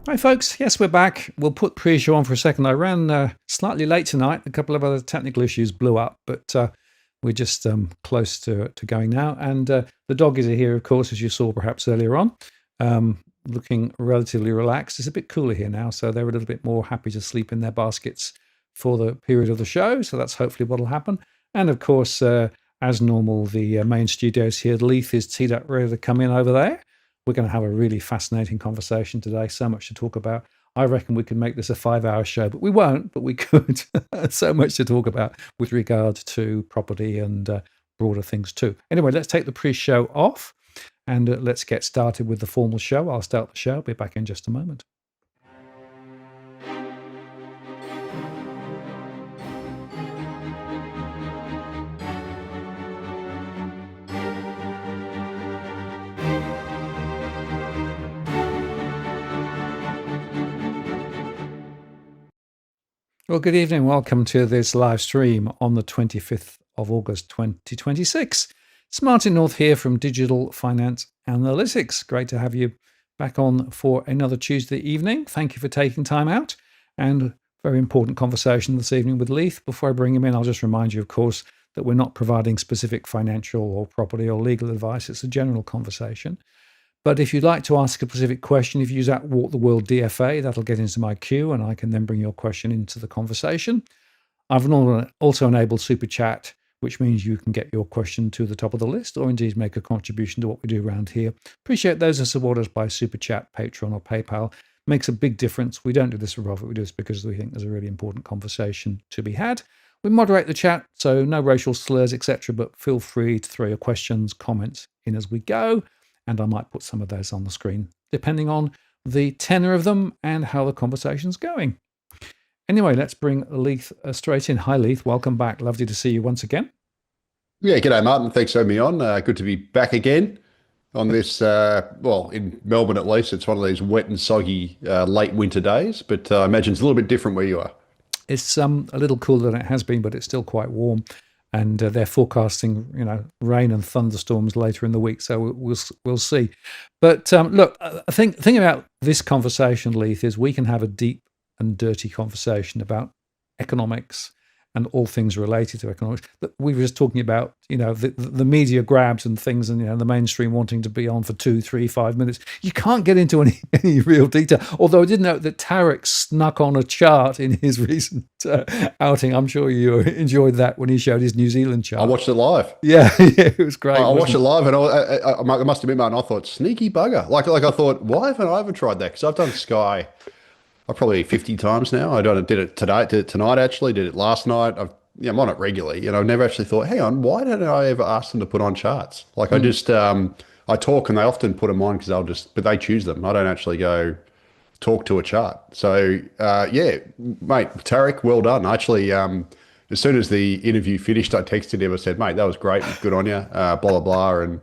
Hi folks, yes we're back. We'll put pre-show on for a second. I ran slightly late tonight. A couple of other technical issues blew up, but we're just close to going now. And the doggies are here, of course, as you saw perhaps earlier on, looking relatively relaxed. It's a bit cooler here now, so they're a little bit more happy to sleep in their baskets for the period of the show. So that's hopefully what will happen. And of course, as normal, the main studio's here. Leith is teed up ready to come in over there. We're going to have a really fascinating conversation today. So much to talk about. I reckon we could make this a 5-hour show, but we won't, but we could. So much to talk about with regard to property and broader things too. Anyway, let's take the pre-show off and let's get started with the formal show. I'll start the show. I'll be back in just a moment. Well, good evening. Welcome to this live stream on the 25th of August 2026. It's Martin North here from Digital Finance Analytics. Great to have you back on for another Tuesday evening. Thank you for taking time out, and very important conversation this evening with Leith. Before I bring him in, I'll just remind you, of course, that we're not providing specific financial or property or legal advice. It's a general conversation. But if you'd like to ask a specific question, if you use that Walk the World DFA, that'll get into my queue and I can then bring your question into the conversation. I've also enabled Super Chat, which means you can get your question to the top of the list or indeed make a contribution to what we do around here. Appreciate those who support us by Super Chat, Patreon or PayPal. Makes a big difference. We don't do this for profit. We do this because we think there's a really important conversation to be had. We moderate the chat, so no racial slurs, etc. But feel free to throw your questions, comments in as we go. And I might put some of those on the screen, depending on the tenor of them and how the conversation's going. Anyway, let's bring Leith straight in. Hi, Leith. Welcome back. Lovely to see you once again. Yeah, g'day, Martin. Thanks for having me on. Good to be back again on this, well, in Melbourne at least, it's one of these wet and soggy late winter days, but I imagine it's a little bit different where you are. It's a little cooler than it has been, but it's still quite warm. And they're forecasting, rain and thunderstorms later in the week. So we'll see. But look, I think the thing about this conversation, Leith, is we can have a deep and dirty conversation about economics and all things related to economics. But we were just talking about, the media grabs and things, and the mainstream wanting to be on for 2, 3, 5 minutes. You can't get into any real detail. Although I did note that Tarek snuck on a chart in his recent outing. I'm sure you enjoyed that when he showed his New Zealand chart. I watched it live. Yeah, it was great. I watched it live, and I must admit, man, I thought sneaky bugger. Like I thought, why haven't I ever tried that? Because I've done Sky. Probably 50 times now. Did it today, did it tonight actually, did it last night. I'm on it regularly. I've never actually thought, hang on, why didn't I ever ask them to put on charts? I just, I talk and they often put them on because but they choose them. I don't actually go talk to a chart. So, yeah, mate, Tarek, well done. Actually, as soon as the interview finished, I texted him. I said, mate, that was great. Good on you. Blah, blah, blah. And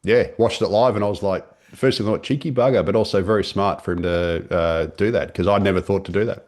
yeah, watched it live and I was like, first of all, cheeky bugger, but also very smart for him to do that because I never thought to do that.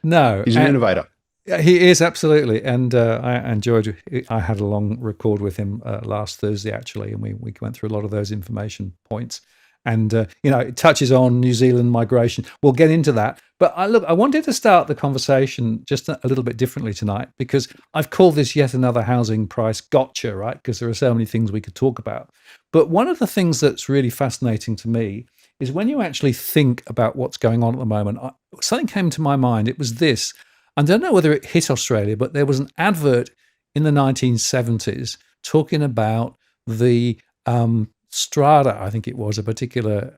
No. He's an innovator. He is, absolutely. And I enjoyed I had a long record with him last Thursday, actually, and we went through a lot of those information points. And, it touches on New Zealand migration. We'll get into that. But I wanted to start the conversation just a little bit differently tonight because I've called this yet another housing price gotcha, right? Because there are so many things we could talk about. But one of the things that's really fascinating to me is when you actually think about what's going on at the moment, something came to my mind. It was this. I don't know whether it hit Australia, but there was an advert in the 1970s talking about the Strada, I think it was, a particular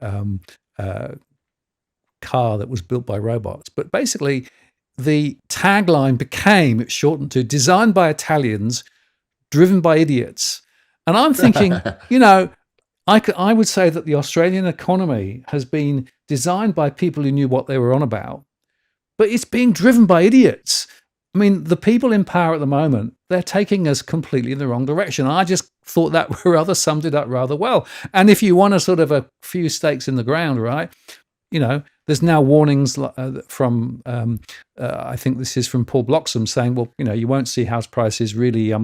car that was built by robots. But basically, the tagline became, it's shortened to, designed by Italians, driven by idiots. And I'm thinking, I would say that the Australian economy has been designed by people who knew what they were on about, but it's being driven by idiots. I mean, the people in power at the moment, they're taking us completely in the wrong direction. I just thought that summed it up rather well. And if you want a sort of a few stakes in the ground, right, there's now warnings from, I think this is from Paul Bloxham saying, well, you won't see house prices really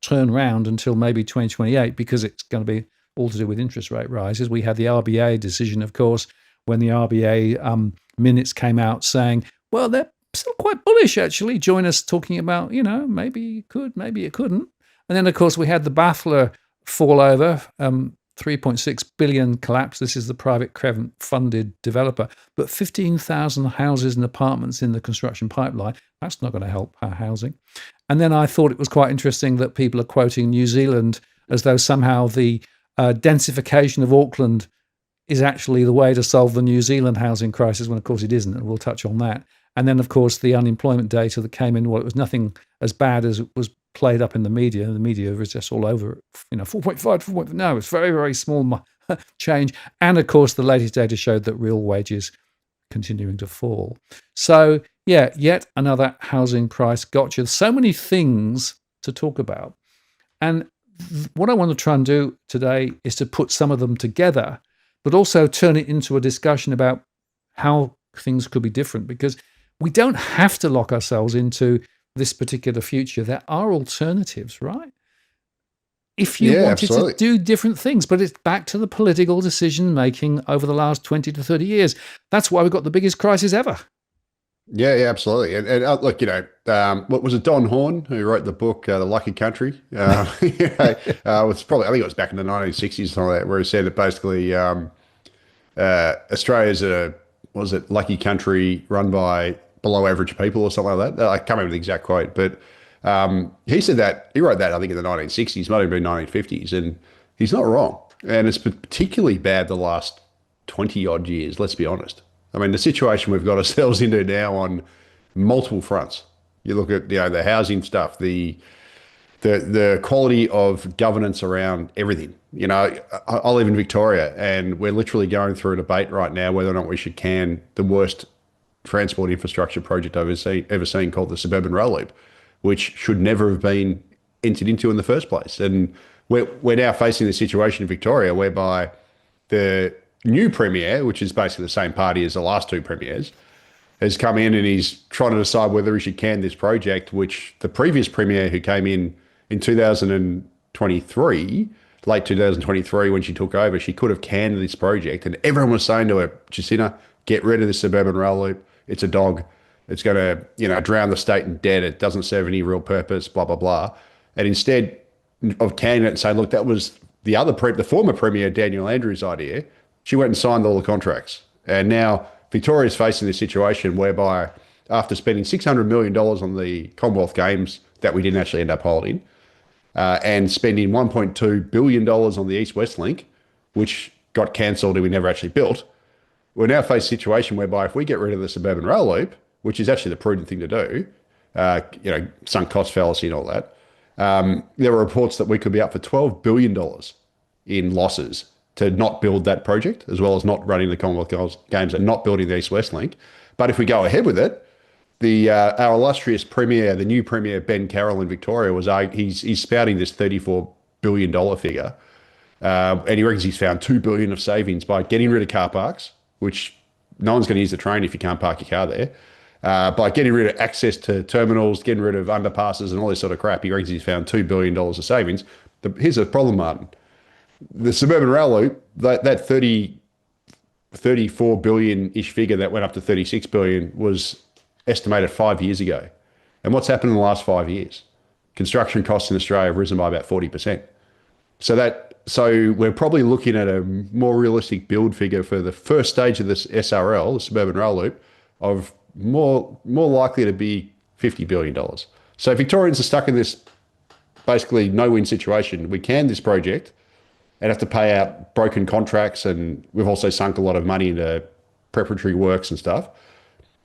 turn around until maybe 2028 because it's going to be all to do with interest rate rises. We had the RBA decision, of course, when the RBA minutes came out saying, well, they're still quite bullish, actually. Join us talking about, maybe it could, maybe it couldn't. And then, of course, we had the Baffler fallover, 3.6 billion collapse. This is the private funded developer, but 15,000 houses and apartments in the construction pipeline. That's not going to help our housing. And then I thought it was quite interesting that people are quoting New Zealand as though somehow the densification of Auckland is actually the way to solve the New Zealand housing crisis, when of course it isn't, and we'll touch on that. And then, of course, the unemployment data that came in, well, it was nothing as bad as it was played up in the media. The media was just all over it, 4.5, 4.5. No, it's very, very small change. And, of course, the latest data showed that real wages continuing to fall. So, yeah, yet another housing price gotcha. So many things to talk about. And what I want to try and do today is to put some of them together, but also turn it into a discussion about how things could be different. Because we don't have to lock ourselves into this particular future. There are alternatives, right? If you Yeah, wanted to absolutely. do different things, but it's back to the political decision making over the last 20 to 30 years. That's why we've got the biggest crisis ever. Yeah, absolutely. And look, what was it, Don Horn, who wrote the book, The Lucky Country? It's probably, I think it was back in the 1960s, something like that, where he said that basically Australia's was it, lucky country run by below average people or something like that. I can't remember the exact quote, but he said that, he wrote that, I think, in the 1960s, might have been 1950s, and he's not wrong. And it's particularly bad the last 20 odd years, let's be honest. I mean, the situation we've got ourselves into now on multiple fronts. You look at the housing stuff, the quality of governance around everything. I live in Victoria, and we're literally going through a debate right now whether or not we should can the worst transport infrastructure project I've ever seen, called the Suburban Rail Loop, which should never have been entered into in the first place. And we're now facing the situation in Victoria whereby the new premier, which is basically the same party as the last two premiers, has come in and he's trying to decide whether he should can this project, which the previous premier, who came in 2023, late 2023, when she took over, she could have canned this project. And everyone was saying to her, Jacinta, get rid of the Suburban Rail Loop. It's a dog. It's going to, drown the state in debt. It doesn't serve any real purpose, blah, blah, blah. And instead of canning it and saying, look, that was the former premier, Daniel Andrews' idea, she went and signed all the contracts. And now Victoria's facing this situation whereby, after spending $600 million on the Commonwealth Games that we didn't actually end up holding, and spending $1.2 billion on the East-West Link, which got cancelled and we never actually built, we're now facing a situation whereby if we get rid of the Suburban Rail Loop, which is actually the prudent thing to do, sunk cost fallacy and all that, there are reports that we could be up for $12 billion in losses to not build that project, as well as not running the Commonwealth Games and not building the East-West Link. But if we go ahead with it, our illustrious premier, the new premier, Ben Carroll in Victoria, he's spouting this $34 billion figure, and he reckons he's found $2 billion of savings by getting rid of car parks, which no one's going to use the train if you can't park your car there, by getting rid of access to terminals, getting rid of underpasses and all this sort of crap. He reckons he's found $2 billion of savings. Here's the problem, Martin. The Suburban Rail Loop, that 34 billion-ish figure that went up to 36 billion was estimated 5 years ago. And what's happened in the last 5 years? Construction costs in Australia have risen by about 40%. So we're probably looking at a more realistic build figure for the first stage of this SRL, the Suburban Rail Loop, of more likely to be $50 billion. So Victorians are stuck in this basically no-win situation. We can this project and have to pay out broken contracts, and we've also sunk a lot of money into preparatory works and stuff.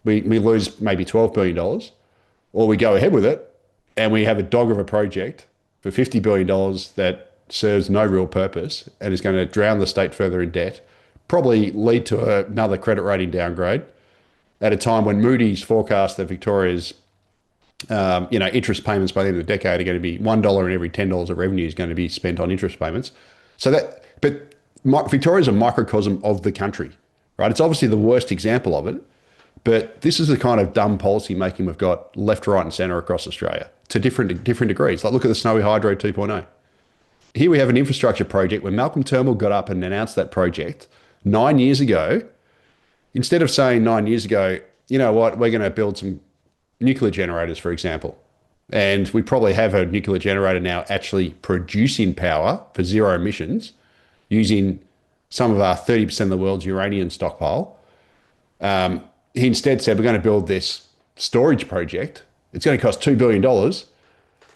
We lose maybe $12 billion, or we go ahead with it and we have a dog of a project for $50 billion that serves no real purpose and is going to drown the state further in debt, probably lead to another credit rating downgrade at a time when Moody's forecast that Victoria's interest payments by the end of the decade are going to be $1 in every $10 of revenue is going to be spent on interest payments. But Victoria is a microcosm of the country, right? It's obviously the worst example of it, but this is the kind of dumb policy making we've got left, right, and centre across Australia to different degrees. Like, look at the Snowy Hydro 2.0. Here we have an infrastructure project where Malcolm Turnbull got up and announced that project 9 years ago. Instead of saying 9 years ago, you know what, we're going to build some nuclear generators, for example. And we probably have a nuclear generator now actually producing power for zero emissions using some of our 30% of the world's uranium stockpile. He instead said, we're going to build this storage project. It's going to cost $2 billion and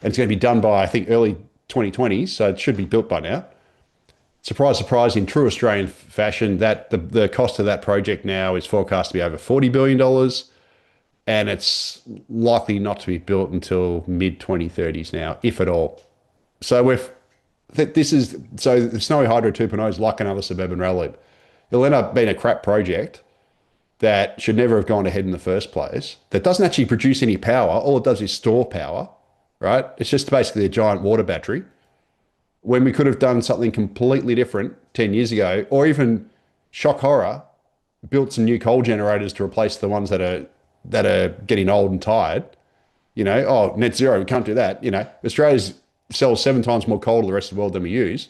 it's going to be done by, I think, early 2020s. So it should be built by now. Surprise, surprise, in true Australian fashion, that the cost of that project now is forecast to be over $40 billion. And it's likely not to be built until mid-2030s now, if at all. So the Snowy Hydro 2.0 is like another Suburban Rail Loop. It'll end up being a crap project that should never have gone ahead in the first place, that doesn't actually produce any power. All it does is store power, right? It's just basically a giant water battery, when we could have done something completely different 10 years ago, or even, shock horror, built some new coal generators to replace the ones that are that are getting old and tired, oh, net zero, we can't do that. Australia sells 7 times more coal to the rest of the world than we use.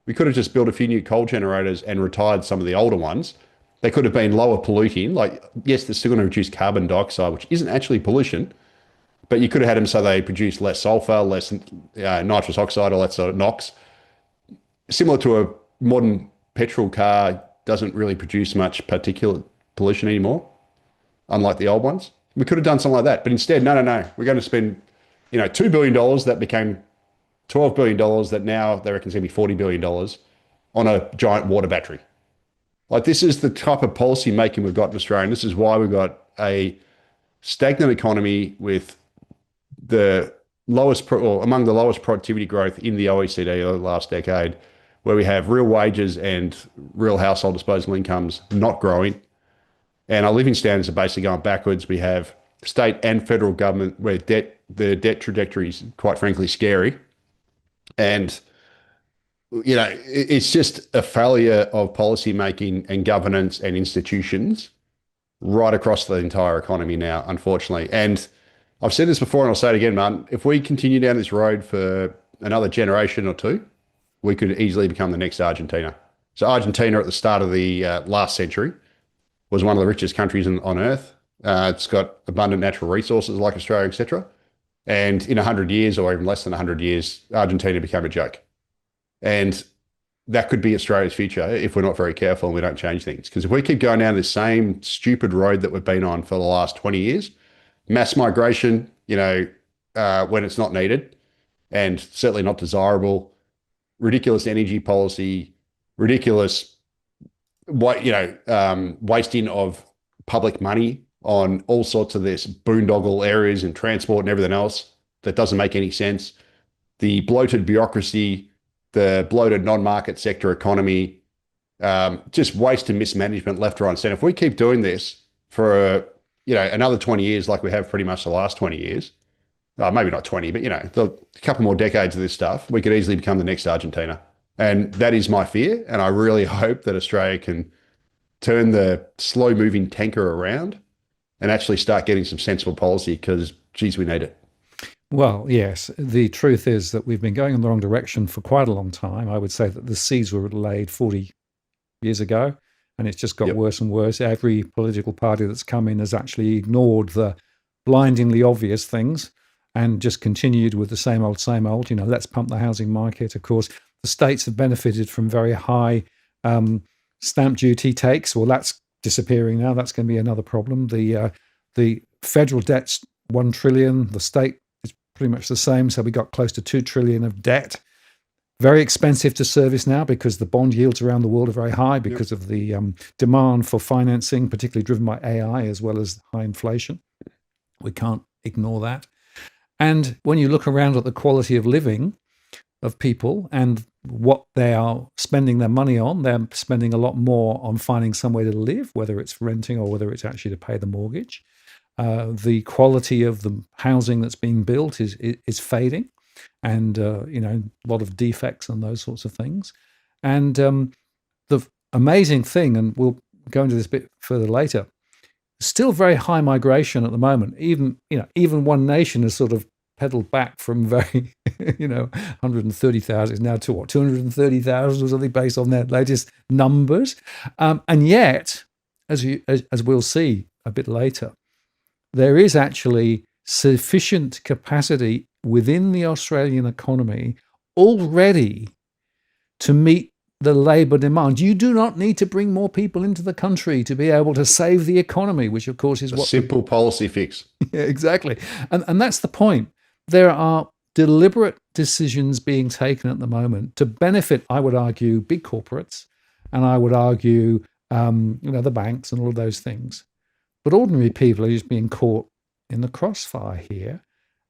We could have just built a few new coal generators and retired some of the older ones. They could have been lower polluting. Like, yes, they're still going to reduce carbon dioxide, which isn't actually pollution, but you could have had them so they produce less sulfur, less nitrous oxide, all that sort of NOx. Similar to a modern petrol car, doesn't really produce much particulate pollution anymore, unlike the old ones. We could have done something like that, but instead, no. We're going to spend, $2 billion that became $12 billion that now they reckon is going to be $40 billion on a giant water battery. Like, this is the type of policy making we've got in Australia. And this is why we've got a stagnant economy with the lowest, or among the lowest productivity growth in the OECD over the last decade, where we have real wages and real household disposable incomes not growing. And our living standards are basically going backwards. We have state and federal government where the debt trajectory is, quite frankly, scary. And, it's just a failure of policy making and governance and institutions right across the entire economy now, unfortunately. And I've said this before and I'll say it again, Martin. If we continue down this road for another generation or two, we could easily become the next Argentina. So Argentina at the start of the last century was one of the richest countries on earth. It's got abundant natural resources like Australia, etc. And in 100 years, or even less than 100 years, Argentina became a joke. And that could be Australia's future if we're not very careful and we don't change things. Because if we keep going down this same stupid road that we've been on for the last 20 years, mass migration, when it's not needed and certainly not desirable, ridiculous energy policy, ridiculous, wasting of public money on all sorts of this boondoggle areas and transport and everything else that doesn't make any sense. The bloated bureaucracy, the bloated non-market sector economy, just waste and mismanagement left, right, and centre. If we keep doing this for another 20 years, like we have pretty much the last 20 years, maybe not 20, but a couple more decades of this stuff, we could easily become the next Argentina. And that is my fear. And I really hope that Australia can turn the slow-moving tanker around and actually start getting some sensible policy, because, geez, we need it. Well, yes, the truth is that we've been going in the wrong direction for quite a long time. I would say that the seeds were laid 40 years ago, and it's just got worse and worse. Every political party that's come in has actually ignored the blindingly obvious things and just continued with the same old, let's pump the housing market. Of course, the states have benefited from very high stamp duty takes. Well, that's disappearing now. That's going to be another problem. The federal debt's 1 trillion. The state is pretty much the same. So we got close to 2 trillion of debt. Very expensive to service now because the bond yields around the world are very high because of the demand for financing, particularly driven by AI as well as high inflation. We can't ignore that. And when you look around at the quality of living of people and what they are spending their money on, they're spending a lot more on finding somewhere to live, whether it's renting or whether it's actually to pay the mortgage. The quality of the housing that's being built is fading, and a lot of defects and those sorts of things. And the amazing thing, and we'll go into this a bit further later, still very high migration at the moment. Even One Nation has sort of pedaled back from very 130,000 now to what, 230,000 or something based on their latest numbers. And yet, as we'll see a bit later, there is actually sufficient capacity within the Australian economy already to meet the labour demand. You do not need to bring more people into the country to be able to save the economy, which of course is a simple policy fix. Yeah, exactly. And that's the point. There are deliberate decisions being taken at the moment to benefit, I would argue, big corporates, and I would argue, the banks and all of those things. But ordinary people are just being caught in the crossfire here,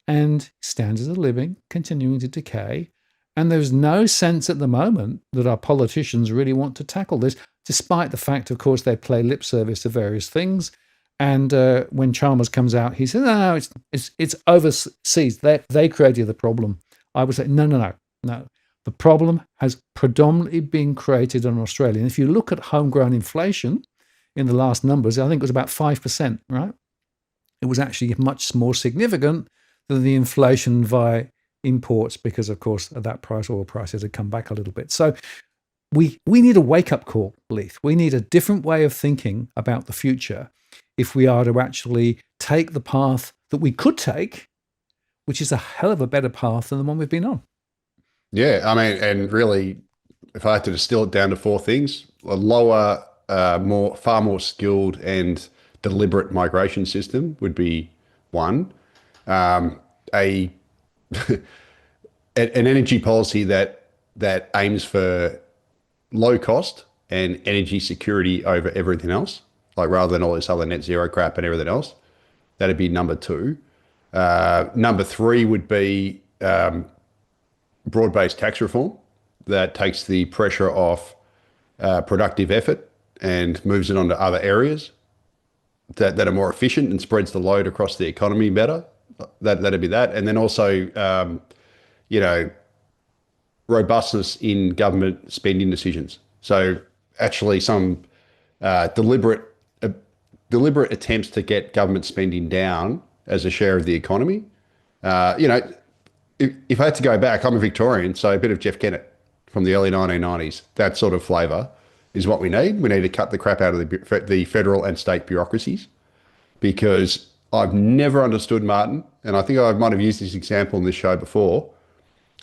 and standards of living continuing to decay. And there's no sense at the moment that our politicians really want to tackle this, despite the fact, of course, they play lip service to various things. And when Chalmers comes out, he says, no, it's overseas. They created the problem. I would say, no. The problem has predominantly been created in Australia. And if you look at homegrown inflation in the last numbers, I think it was about 5%, right? it was actually much more significant than the inflation via imports, because of course at that price oil prices had come back a little bit. So we need a wake-up call, Leith. We need a different way of thinking about the future if we are to actually take the path that we could take, which is a hell of a better path than the one we've been on. Yeah, I mean, and really, if I had to distill it down to four things: a lower, far more skilled and deliberate migration system would be one. A an energy policy that aims for low cost and energy security over everything else, like rather than all this other net zero crap and everything else. That'd be number two. Number three would be broad-based tax reform that takes the pressure off productive effort and moves it onto other areas that are more efficient and spreads the load across the economy better. That'd be that. And then also, robustness in government spending decisions. So actually some deliberate attempts to get government spending down as a share of the economy. If I had to go back, I'm a Victorian, so a bit of Jeff Kennett from the early 1990s, that sort of flavour is what we need. We need to cut the crap out of the federal and state bureaucracies, because I've never understood, Martin, and I think I might have used this example in this show before,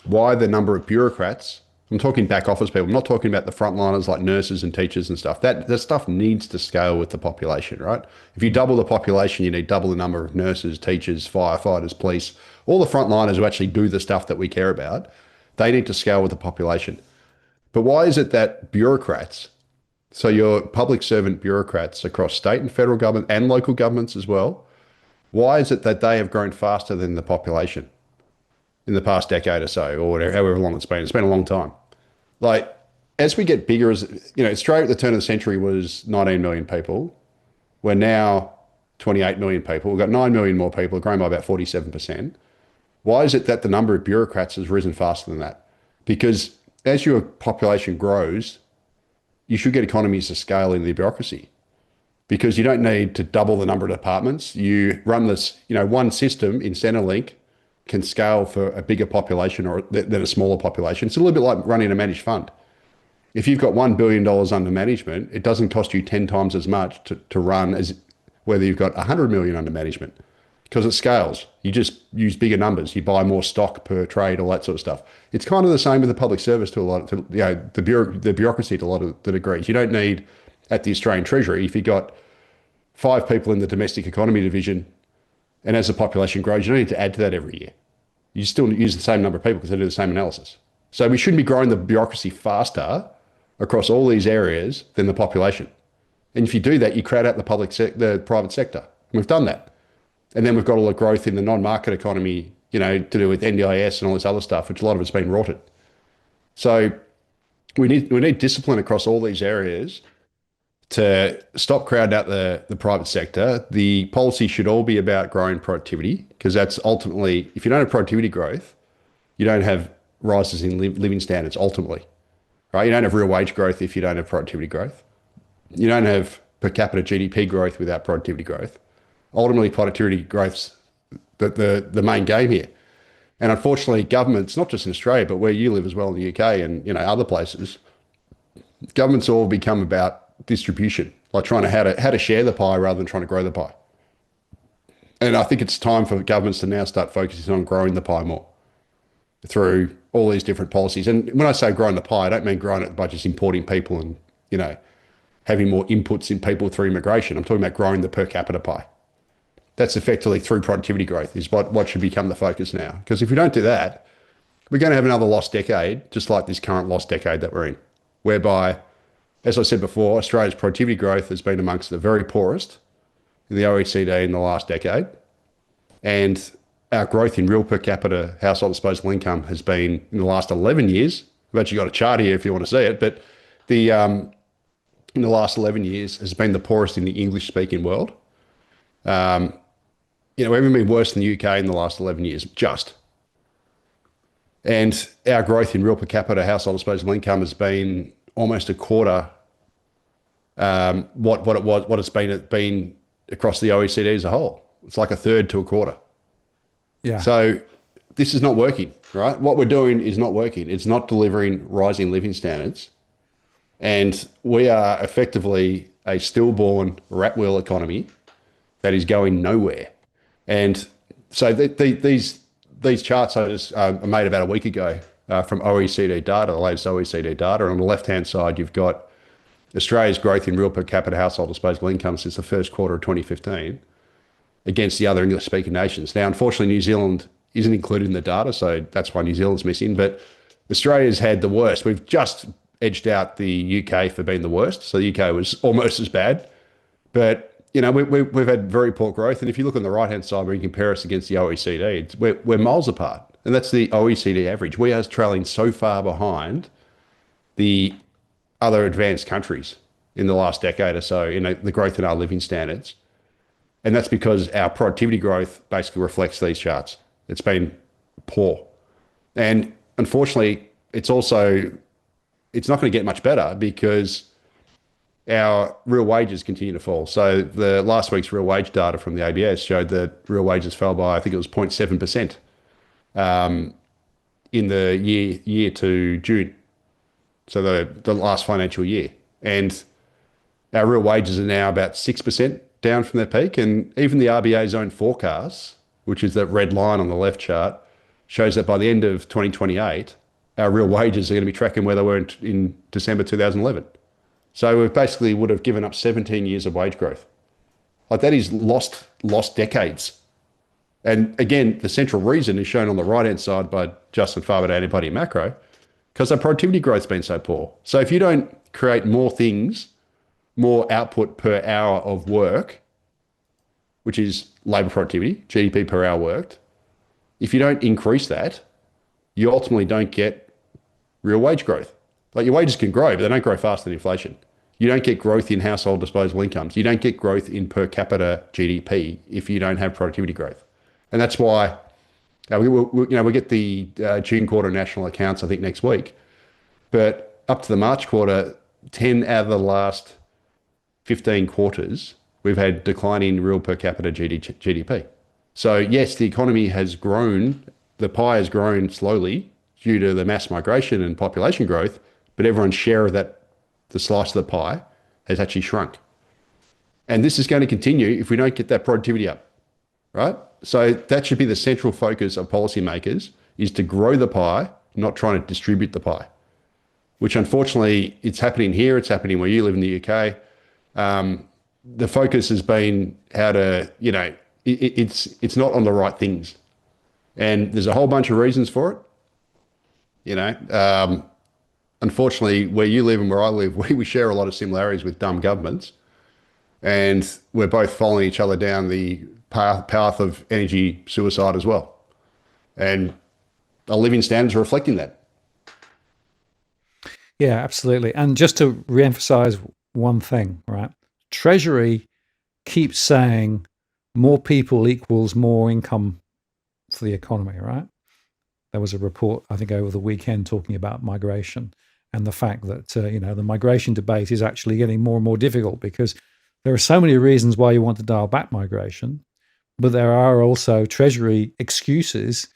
why the number of bureaucrats, I'm talking back office people, I'm not talking about the frontliners like nurses and teachers and stuff. That stuff needs to scale with the population, right? If you double the population, you need double the number of nurses, teachers, firefighters, police, all the frontliners who actually do the stuff that we care about. They need to scale with the population. But why is it that bureaucrats, so your public servant bureaucrats across state and federal government and local governments as well, why is it that they have grown faster than the population in the past decade or so, or whatever, however long it's been? It's been a long time. Like, as we get bigger, Australia at the turn of the century was 19 million people. We're now 28 million people. We've got 9 million more people, grown by about 47%. Why is it that the number of bureaucrats has risen faster than that? Because as your population grows, you should get economies of scale in the bureaucracy, because you don't need to double the number of departments. You run this, one system in Centrelink can scale for a bigger population or than a smaller population. It's a little bit like running a managed fund. If you've got $1 billion under management, it doesn't cost you 10 times as much to run as whether you've got 100 million under management, because it scales. You just use bigger numbers. You buy more stock per trade, all that sort of stuff. It's kind of the same with the public service to a lot of, the bureaucracy to a lot of the degrees. You don't need, at the Australian Treasury, if you've got 5 people in the domestic economy division, and as the population grows, you don't need to add to that every year. You still use the same number of people because they do the same analysis. So we shouldn't be growing the bureaucracy faster across all these areas than the population. And if you do that, you crowd out the private sector. We've done that. And then we've got all the growth in the non-market economy, to do with NDIS and all this other stuff, which a lot of it's been rotted. So we need discipline across all these areas to stop crowding out the private sector. The policy should all be about growing productivity, because that's ultimately, if you don't have productivity growth, you don't have rises in living standards ultimately, right? You don't have real wage growth if you don't have productivity growth. You don't have per capita GDP growth without productivity growth. Ultimately, productivity growth's the main game here. And unfortunately, governments, not just in Australia, but where you live as well in the UK and other places, governments all become about distribution, like trying to how to share the pie rather than trying to grow the pie. And I think it's time for governments to now start focusing on growing the pie more through all these different policies. And when I say growing the pie, I don't mean growing it by just importing people and, having more inputs in people through immigration. I'm talking about growing the per capita pie. That's effectively through productivity growth is what should become the focus now. Because if we don't do that, we're going to have another lost decade, just like this current lost decade that we're in, whereby, as I said before, Australia's productivity growth has been amongst the very poorest in the OECD in the last decade. And our growth in real per capita household disposable income has been, in the last 11 years, I've actually got a chart here if you want to see it, but in the last 11 years has been the poorest in the English-speaking world. We haven't been worse than the UK in the last 11 years, just. And our growth in real per capita household disposable income has been almost a quarter what it's been across the OECD as a whole. It's like a third to a quarter. Yeah. So this is not working, right? What we're doing is not working. It's not delivering rising living standards. And we are effectively a stillborn rat wheel economy that is going nowhere. And so these charts I just made about a week ago from OECD data, the latest OECD data. And on the left-hand side, you've got Australia's growth in real per capita household disposable income since the first quarter of 2015 against the other English-speaking nations. Now, unfortunately, New Zealand isn't included in the data, so that's why New Zealand's missing. But Australia's had the worst. We've just edged out the UK for being the worst. So the UK was almost as bad. But we've had very poor growth. And if you look on the right-hand side where you compare us against the OECD, we're miles apart. And that's the OECD average. We are trailing so far behind the other advanced countries in the last decade or so in the growth in our living standards. And that's because our productivity growth basically reflects these charts. It's been poor. And unfortunately, it's not going to get much better because our real wages continue to fall. So the last week's real wage data from the ABS showed that real wages fell by, I think it was 0.7% in the year to June. So the last financial year. And our real wages are now about 6% down from their peak. And even the RBA's own forecasts, which is that red line on the left chart, shows that by the end of 2028, our real wages are going to be tracking where they were in December 2011. So we basically would have given up 17 years of wage growth. Like that is lost decades. And again, the central reason is shown on the right-hand side by Justin Farber, Anybody Macro, because our productivity growth's been so poor. So if you don't create more things, more output per hour of work, which is labour productivity, GDP per hour worked, if you don't increase that, you ultimately don't get real wage growth. Like your wages can grow, but they don't grow faster than inflation. You don't get growth in household disposable incomes. You don't get growth in per capita GDP if you don't have productivity growth. And that's why we get the June quarter national accounts, I think, next week. But up to the March quarter, 10 out of the last 15 quarters, we've had declining real per capita GDP. So yes, the economy has grown, the pie has grown slowly due to the mass migration and population growth, but everyone's share of that, the slice of the pie, has actually shrunk. And this is going to continue if we don't get that productivity up, right? So that should be the central focus of policymakers, is to grow the pie, not trying to distribute the pie, which unfortunately it's happening here. It's happening where you live in the UK. The focus has been how to, it's not on the right things. And there's a whole bunch of reasons for it. Unfortunately, where you live and where I live, we share a lot of similarities with dumb governments. And we're both following each other down the path of energy suicide as well. And our living standards are reflecting that. Yeah, absolutely. And just to reemphasize one thing, right? Treasury keeps saying more people equals more income for the economy, right? There was a report, I think, over the weekend talking about migration and the fact that, the migration debate is actually getting more and more difficult because there are so many reasons why you want to dial back migration, but there are also Treasury excuses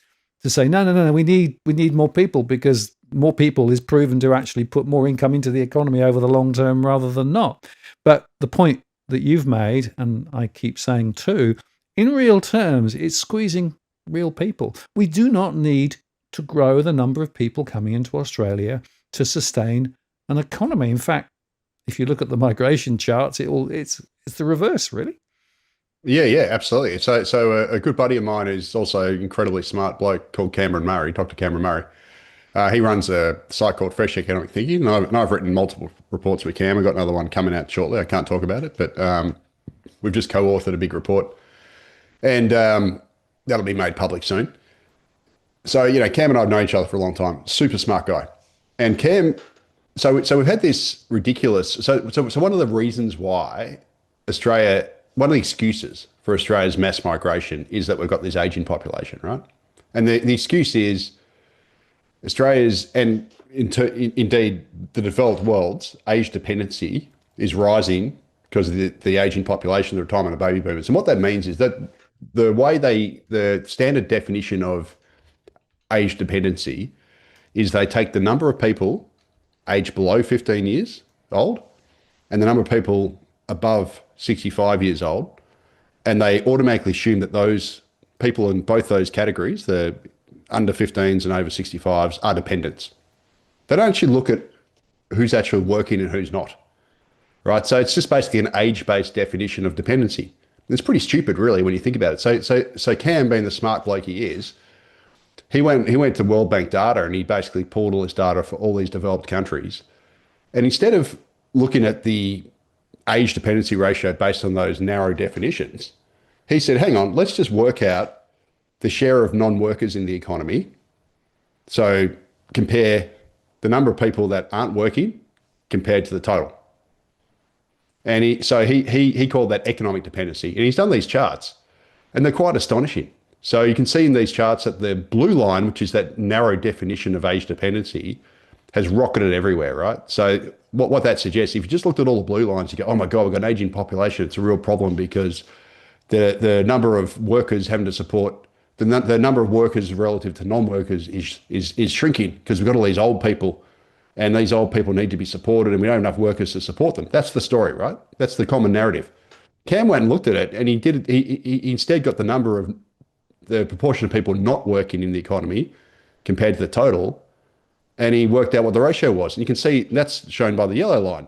to say, no, we need more people because more people is proven to actually put more income into the economy over the long term rather than not. But the point that you've made, and I keep saying too, in real terms, it's squeezing real people. We do not need to grow the number of people coming into Australia to sustain an economy. In fact, if you look at the migration charts, it's the reverse, really. Yeah, absolutely. So a good buddy of mine is also an incredibly smart bloke called Cameron Murray, Dr. Cameron Murray. He runs a site called Fresh Economic Thinking, and I've written multiple reports with Cam. I've got another one coming out shortly. I can't talk about it, but we've just co-authored a big report, and that'll be made public soon. So, Cam and I have known each other for a long time. Super smart guy. And Cam, so we've had this ridiculous, so one of the reasons why one of the excuses for Australia's mass migration is that we've got this aging population, right? And the excuse is Australia's, and indeed the developed world's age dependency is rising because of the aging population, the retirement of baby boomers. And what that means is that the standard definition of age dependency is they take the number of people aged below 15 years old and the number of people above 65 years old, and they automatically assume that those people in both those categories, the under 15s and over 65s, are dependents. They don't actually look at who's actually working and who's not, right? So it's just basically an age-based definition of dependency. It's pretty stupid, really, when you think about it. So Cam, being the smart bloke he is, he went to World Bank data and he basically pulled all this data for all these developed countries. And instead of looking at the age dependency ratio based on those narrow definitions, he said, hang on, let's just work out the share of non-workers in the economy. So compare the number of people that aren't working compared to the total. And he called that economic dependency. And he's done these charts and they're quite astonishing. So you can see in these charts that the blue line, which is that narrow definition of age dependency, has rocketed everywhere, right? So what that suggests, if you just looked at all the blue lines, you go, oh my God, we've got an aging population. It's a real problem because the number of workers having to support, the number of workers relative to non-workers is shrinking because we've got all these old people and these old people need to be supported and we don't have enough workers to support them. That's the story, right? That's the common narrative. Cam went and looked at it and he instead got the proportion of people not working in the economy compared to the total, and he worked out what the ratio was. And you can see that's shown by the yellow line.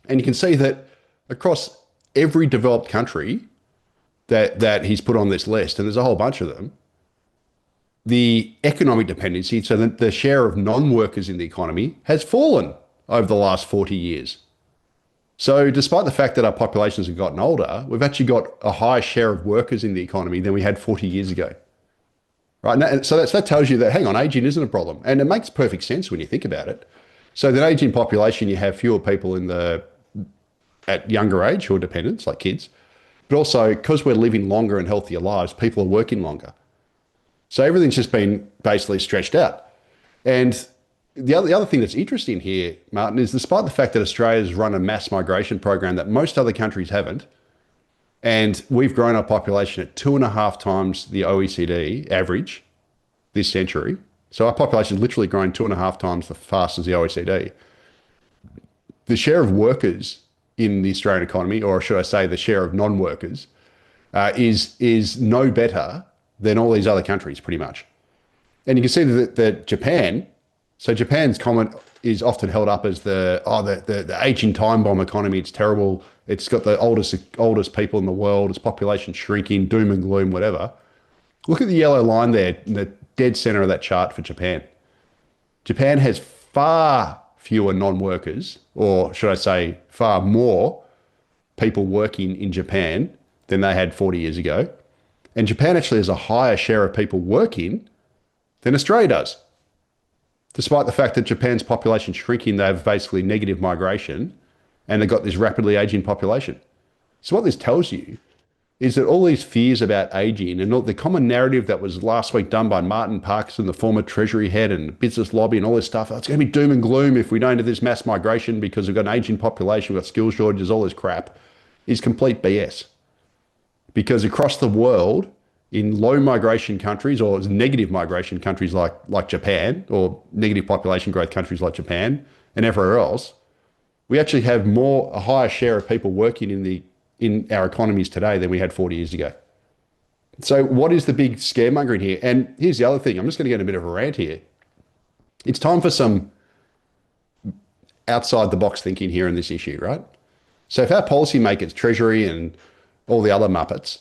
And you can see that across every developed country that he's put on this list, and there's a whole bunch of them, the economic dependency, so that the share of non-workers in the economy has fallen over the last 40 years. So despite the fact that our populations have gotten older, we've actually got a higher share of workers in the economy than we had 40 years ago. Right? And so that tells you that, hang on, aging isn't a problem. And it makes perfect sense when you think about it. So the aging population, you have fewer people at younger age who are dependents, like kids. But also, because we're living longer and healthier lives, people are working longer. So everything's just been basically stretched out. And the other thing that's interesting here, Martin, is despite the fact that Australia's run a mass migration program that most other countries haven't, and we've grown our population at 2.5 times the OECD average this century. So our population has literally grown 2.5 times the fast as the OECD. The share of workers in the Australian economy, or should I say the share of non-workers, is no better than all these other countries pretty much. And you can see that Japan, so Japan's comment is often held up as the aging time bomb economy. It's terrible. It's got the oldest people in the world. Its population shrinking, doom and gloom, whatever. Look at the yellow line there in the dead center of that chart for Japan. Japan has far fewer non-workers, or should I say far more people working in Japan than they had 40 years ago. And Japan actually has a higher share of people working than Australia does. Despite the fact that Japan's population shrinking, they have basically negative migration and they've got this rapidly aging population. So what this tells you is that all these fears about aging and all the common narrative that was last week done by Martin Parkinson, the former Treasury head and business lobby and all this stuff, it's going to be doom and gloom if we don't have this mass migration because we've got an aging population, we've got skill shortages, all this crap, is complete BS. Because across the world, in low migration countries or negative migration countries like Japan, or negative population growth countries like Japan and everywhere else, we actually have a higher share of people working in our economies today than we had 40 years ago. So what is the big scaremongering here? And here's the other thing. I'm just going to get a bit of a rant here. It's time for some outside the box thinking here in this issue, right? So if our policymakers, Treasury and all the other Muppets,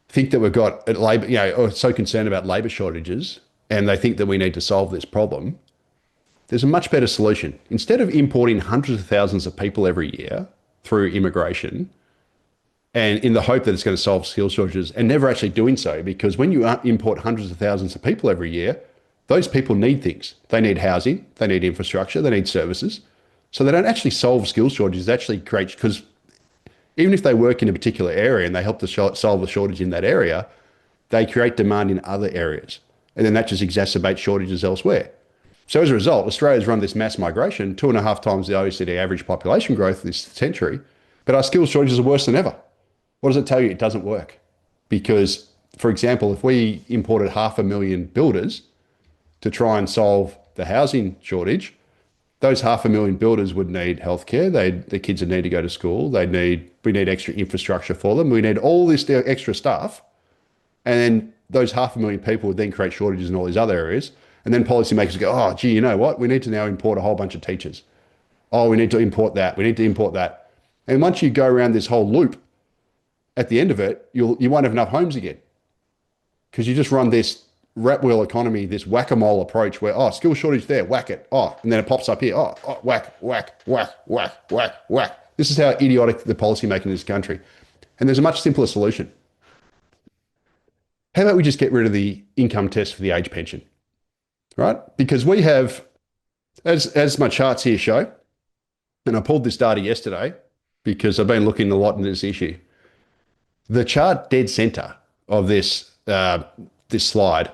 think that we've got labor, are so concerned about labor shortages and they think that we need to solve this problem, there's a much better solution. Instead of importing hundreds of thousands of people every year through immigration and in the hope that it's going to solve skill shortages and never actually doing so, because when you import hundreds of thousands of people every year, those people need things. They need housing, they need infrastructure, they need services. So they don't actually solve skill shortages, they actually create, because even if they work in a particular area and they help to solve the shortage in that area, they create demand in other areas. And then that just exacerbates shortages elsewhere. So as a result, Australia's run this mass migration, 2.5 times the OECD average population growth this century, but our skills shortages are worse than ever. What does it tell you? It doesn't work. Because, for example, if we imported 500,000 builders to try and solve the housing shortage, those 500,000 builders would need healthcare. The kids would need to go to school. We need extra infrastructure for them. We need all this extra stuff. And then those 500,000 people would then create shortages in all these other areas. And then policymakers go, oh, gee, you know what? We need to now import a whole bunch of teachers. Oh, we need to import that. We need to import that. And once you go around this whole loop, at the end of it, you won't have enough homes again. Because you just run this rat wheel economy, this whack-a-mole approach where, oh, skill shortage there, whack it. Oh, and then it pops up here. Oh, whack, whack, whack, whack, whack, whack. This is how idiotic the policy making in this country. And there's a much simpler solution. How about we just get rid of the income test for the age pension, right? Because we have, as my charts here show, and I pulled this data yesterday because I've been looking a lot into this issue. The chart dead center of this slide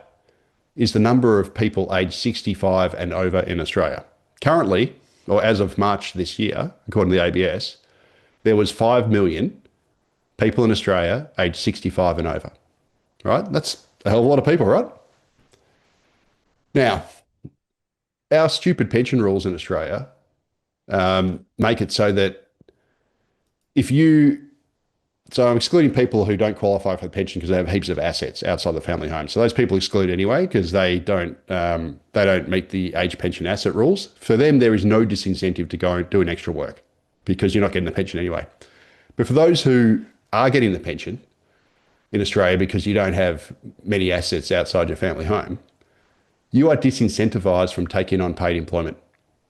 is the number of people aged 65 and over in Australia. Currently, or as of March this year, according to the ABS, there was 5 million people in Australia aged 65 and over, right? That's a hell of a lot of people, right? Now, our stupid pension rules in Australia make it so that so I'm excluding people who don't qualify for the pension because they have heaps of assets outside the family home. So those people exclude anyway because they don't meet the age pension asset rules. For them, there is no disincentive to go and do an extra work because you're not getting the pension anyway. But for those who are getting the pension in Australia because you don't have many assets outside your family home, you are disincentivized from taking on paid employment.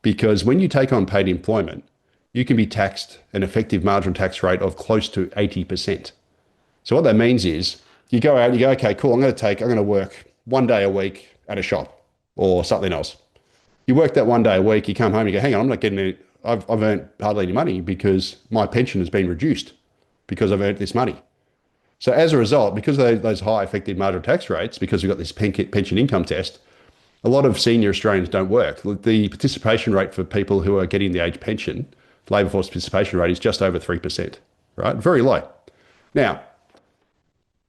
Because when you take on paid employment, you can be taxed an effective marginal tax rate of close to 80%. So what that means is you go out and you go, okay, cool, I'm going to work 1 day a week at a shop or something else. You work that 1 day a week, you come home, you go, hang on, I'm not getting any, I've earned hardly any money because my pension has been reduced because I've earned this money. So as a result, because of those high effective marginal tax rates, because we've got this pension income test, a lot of senior Australians don't work. The participation rate for people who are getting the age pension, labour force participation rate, is just over 3%, right? Very low. Now,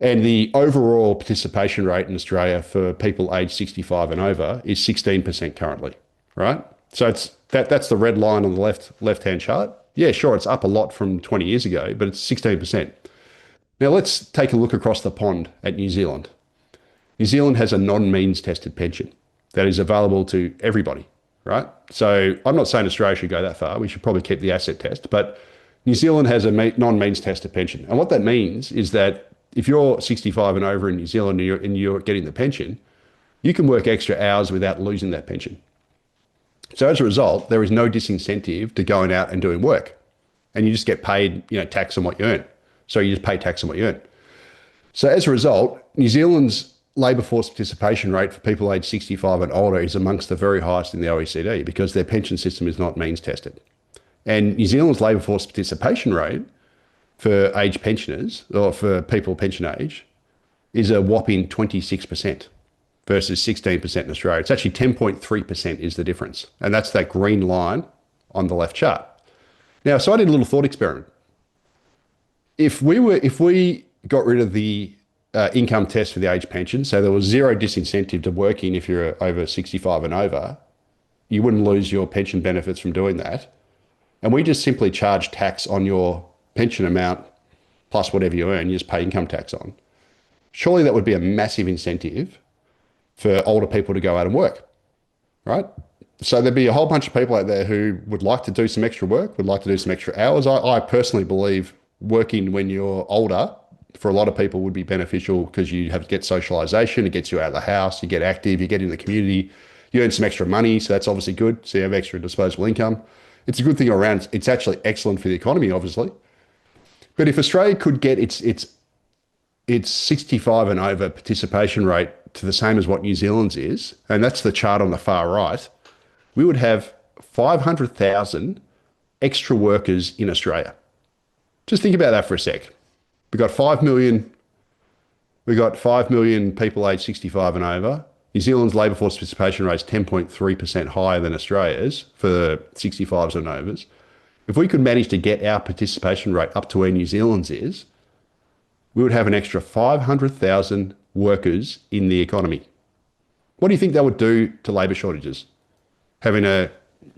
and the overall participation rate in Australia for people aged 65 and over is 16% currently, right? So that's the red line on the left-hand chart. Yeah, sure, it's up a lot from 20 years ago, but it's 16%. Now let's take a look across the pond at New Zealand. New Zealand has a non-means tested pension that is available to everybody, right? So I'm not saying Australia should go that far. We should probably keep the asset test, but New Zealand has a non-means tested pension. And what that means is that if you're 65 and over in New Zealand and you're getting the pension, you can work extra hours without losing that pension. So as a result, there is no disincentive to going out and doing work. And you just get paid, tax on what you earn. So you just pay tax on what you earn. So as a result, New Zealand's labour force participation rate for people aged 65 and older is amongst the very highest in the OECD because their pension system is not means tested. And New Zealand's labour force participation rate for age pensioners, or for people pension age, is a whopping 26% versus 16% in Australia. It's actually 10.3% is the difference. And that's that green line on the left chart. Now, so I did a little thought experiment. If we got rid of the income test for the age pension, so there was zero disincentive to working if you're over 65 and over, you wouldn't lose your pension benefits from doing that. And we just simply charge tax on your pension amount plus whatever you earn, you just pay income tax on. Surely that would be a massive incentive for older people to go out and work, right? So there'd be a whole bunch of people out there who would like to do some extra work, would like to do some extra hours. I personally believe working when you're older for a lot of people would be beneficial because you get socialization, it gets you out of the house, you get active, you get in the community, you earn some extra money, so that's obviously good. So you have extra disposable income. It's a good thing all around. It's actually excellent for the economy, obviously. But if Australia could get its 65 and over participation rate to the same as what New Zealand's is, and that's the chart on the far right, we would have 500,000 extra workers in Australia. Just think about that for a sec. We've got 5 million people aged 65 and over. New Zealand's labour force participation rate is 10.3% higher than Australia's for 65s and overs. If we could manage to get our participation rate up to where New Zealand's is, we would have an extra 500,000 workers in the economy. What do you think that would do to labour shortages? Having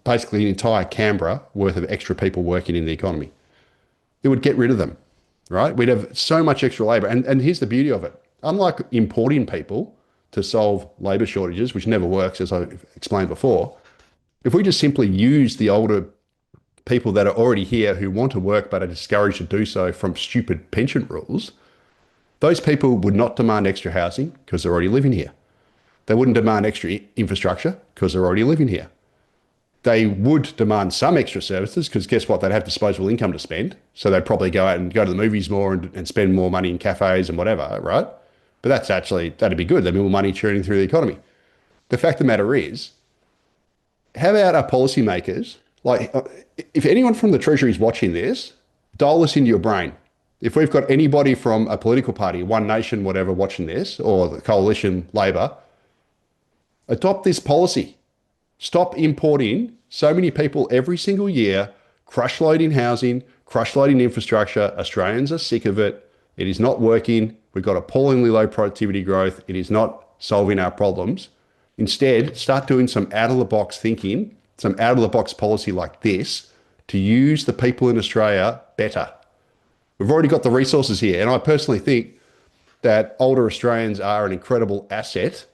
basically an entire Canberra worth of extra people working in the economy. It would get rid of them, right? We'd have so much extra labour. And here's the beauty of it. Unlike importing people to solve labour shortages, which never works, as I explained before, if we just simply use the older people that are already here who want to work but are discouraged to do so from stupid pension rules, those people would not demand extra housing because they're already living here. They wouldn't demand extra infrastructure because they're already living here. They would demand some extra services because guess what? They'd have disposable income to spend. So they'd probably go out and go to the movies more and spend more money in cafes and whatever, right? But that'd be good. There'd be more money churning through the economy. The fact of the matter is, how about our policymakers? Like, if anyone from the Treasury is watching this, dial this into your brain. If we've got anybody from a political party, One Nation, whatever, watching this, or the coalition, Labor, adopt this policy. Stop importing so many people every single year, crush loading housing, crush loading infrastructure. Australians are sick of it. It is not working. We've got appallingly low productivity growth. It is not solving our problems. Instead, start doing some out-of-the-box thinking, some out-of-the-box policy like this to use the people in Australia better. We've already got the resources here. And I personally think that older Australians are an incredible asset.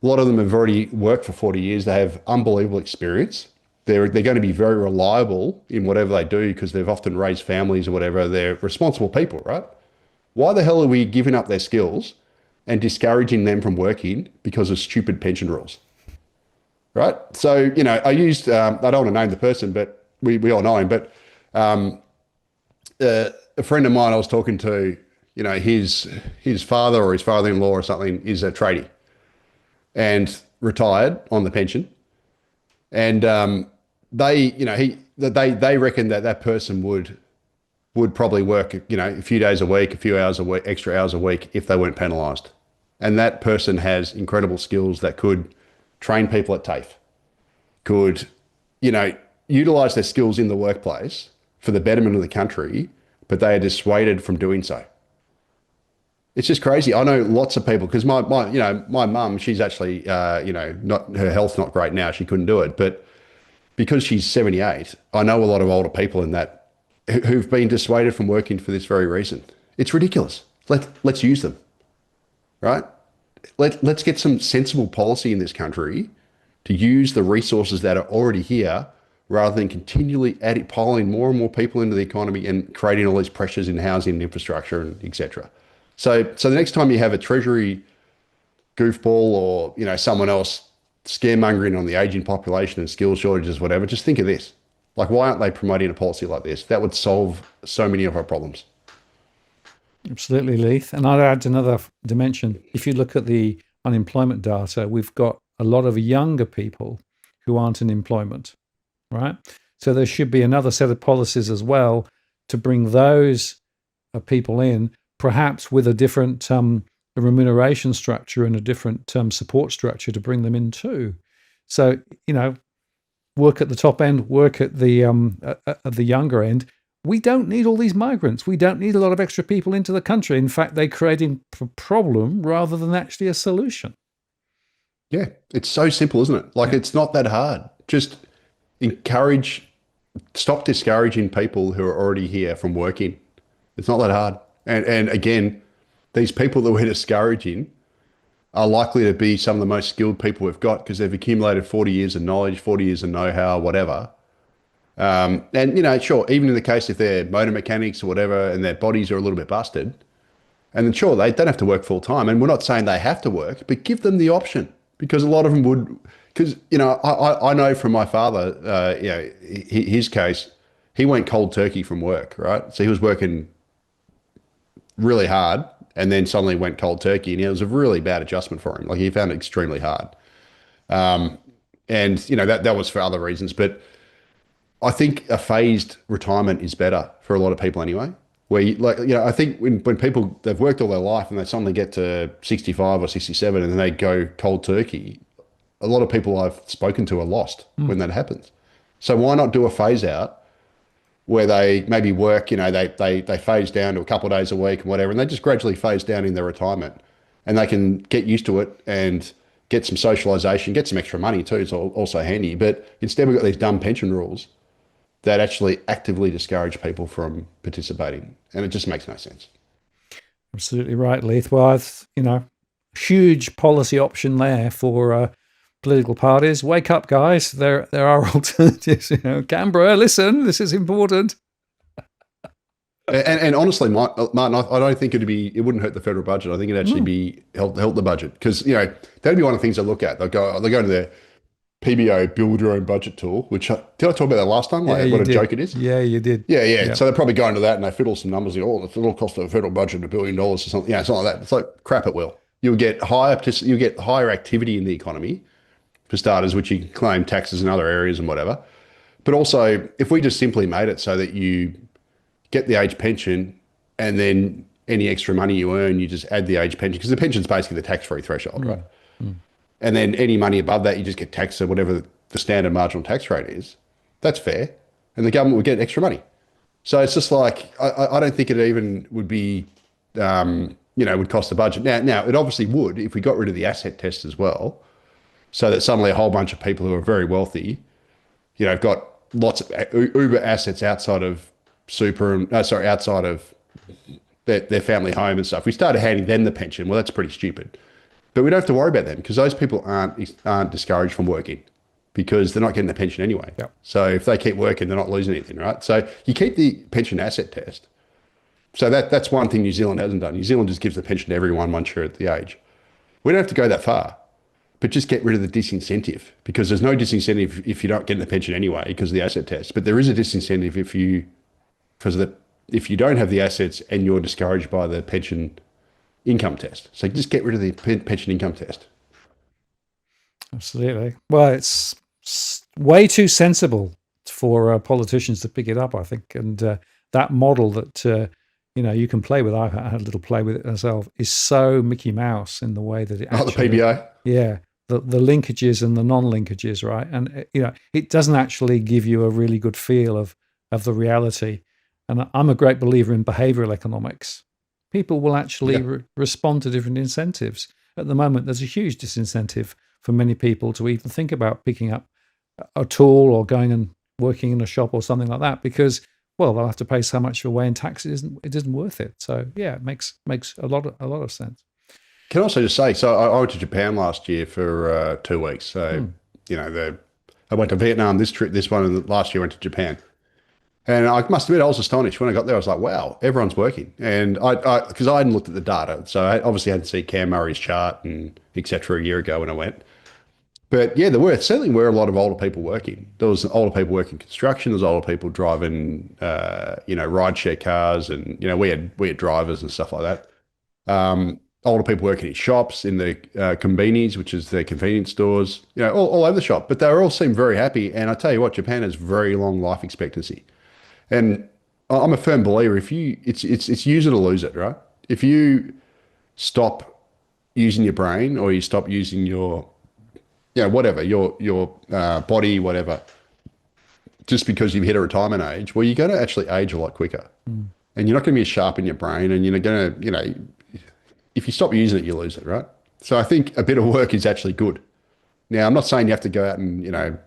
A lot of them have already worked for 40 years. They have unbelievable experience. They're going to be very reliable in whatever they do because they've often raised families or whatever. They're responsible people, right? Why the hell are we giving up their skills and discouraging them from working because of stupid pension rules? Right? So, I used, I don't want to name the person, but we all know him, but a friend of mine I was talking to, his father or his father-in-law or something is a tradie and retired on the pension. And they reckon that person would probably work, a few days a week, a few hours a week, extra hours a week if they weren't penalised. And that person has incredible skills that could train people at TAFE, could, utilise their skills in the workplace for the betterment of the country, but they are dissuaded from doing so. It's just crazy. I know lots of people because my mum, she's actually, not her health's not great now. She couldn't do it, but because she's 78, I know a lot of older people in that who've been dissuaded from working for this very reason. It's ridiculous. Let's use them, right? Let's get some sensible policy in this country to use the resources that are already here rather than continually piling more and more people into the economy and creating all these pressures in housing and infrastructure and et cetera. So the next time you have a Treasury goofball or, someone else scaremongering on the aging population and skills shortages, whatever, just think of this. Like, why aren't they promoting a policy like this? That would solve so many of our problems. Absolutely, Leith. And I'd add another dimension. If you look at the unemployment data, we've got a lot of younger people who aren't in employment, right? So there should be another set of policies as well to bring those people in, perhaps with a different remuneration structure and a different support structure to bring them in too. So, work at the top end, work at the younger end. We don't need all these migrants. We don't need a lot of extra people into the country. In fact, they're creating a problem rather than actually a solution. Yeah, it's so simple, isn't it? Like, It's not that hard. Just stop discouraging people who are already here from working. It's not that hard. And again, these people that we're discouraging are likely to be some of the most skilled people we've got because they've accumulated 40 years of knowledge, 40 years of know-how, whatever. And, sure, even in the case if they're motor mechanics or whatever and their bodies are a little bit busted, and then sure, they don't have to work full time. And we're not saying they have to work, but give them the option because a lot of them would, because, I know from my father, his case, he went cold turkey from work, right? So he was working really hard and then suddenly went cold turkey and it was a really bad adjustment for him. Like he found it extremely hard. And, that was for other reasons, but I think a phased retirement is better for a lot of people anyway. Where I think when people, they've worked all their life and they suddenly get to 65 or 67 and then they go cold turkey, a lot of people I've spoken to are lost when that happens. So why not do a phase out where they maybe work, they phase down to a couple of days a week and whatever, and they just gradually phase down in their retirement, and they can get used to it and get some socialization, get some extra money too. It's also handy. But instead, we've got these dumb pension rules that actually actively discourage people from participating, and it just makes no sense. Absolutely right, Leith. Well, huge policy option there for political parties. Wake up, guys! There are alternatives. Canberra, listen, this is important. And honestly, Martin, I don't think it wouldn't hurt the federal budget. I think it'd actually help the budget, because that'd be one of the things they look at. They go to their PBO, build your own budget tool, which did I talk about that last time? Like what a joke it is? Yeah, you did. Yeah. So they probably go into that and they fiddle some numbers. It'll cost the federal budget $1 billion or something. Yeah, something like that. It's like crap. It will. You'll get higher activity in the economy for starters, which you can claim taxes in other areas and whatever. But also, if we just simply made it so that you get the age pension and then any extra money you earn, you just add the age pension, because the pension's basically the tax-free threshold, right? And then any money above that, you just get taxed at whatever the standard marginal tax rate is. That's fair. And the government would get extra money. So it's just like, I don't think it even would be, would cost the budget. Now, it obviously would if we got rid of the asset test as well, so that suddenly a whole bunch of people who are very wealthy, have got lots of uber assets outside of outside of their family home and stuff. We started handing them the pension. Well, that's pretty stupid. But we don't have to worry about them, because those people aren't discouraged from working, because they're not getting the pension anyway. Yep. So if they keep working, they're not losing anything, right? So you keep the pension asset test. So that's one thing New Zealand hasn't done. New Zealand just gives the pension to everyone once you're at the age. We don't have to go that far, but just get rid of the disincentive, because there's no disincentive if you're not getting the pension anyway because of the asset test. But there is a disincentive if you don't have the assets and you're discouraged by the pension income test. So just get rid of the pension income test. Absolutely. Well, it's way too sensible for politicians to pick it up, I think. And that model that, you can play with, I've had a little play with it myself, is so Mickey Mouse in the way that it actually... the PBO? Yeah. The linkages and the non-linkages, right? And, it doesn't actually give you a really good feel of the reality. And I'm a great believer in behavioral economics. People will actually respond to different incentives. At the moment, there's a huge disincentive for many people to even think about picking up a tool or going and working in a shop or something like that, because, well, they'll have to pay so much away in taxes. It isn't worth it. So yeah, it makes a lot of sense. Can I also just say, so I went to Japan last year for 2 weeks. So I went to Vietnam this one, and last year I went to Japan. And I must admit, I was astonished when I got there. I was like, wow, everyone's working. And because I hadn't looked at the data. So I obviously hadn't seen Cam Murray's chart and et cetera a year ago when I went. But yeah, certainly were a lot of older people working. There was older people working construction. There was older people driving, rideshare cars. And, we had drivers and stuff like that. Older people working in shops, in the convenies, which is the convenience stores, all over the shop. But they all seem very happy. And I tell you what, Japan has very long life expectancy. And I'm a firm believer, it's use it or lose it, right? If you stop using your brain, or you stop using your, whatever, your body, whatever, just because you've hit a retirement age, well, you're going to actually age a lot quicker. And you're not going to be as sharp in your brain, and you're going to, if you stop using it, you lose it, right? So I think a bit of work is actually good. Now, I'm not saying you have to go out and,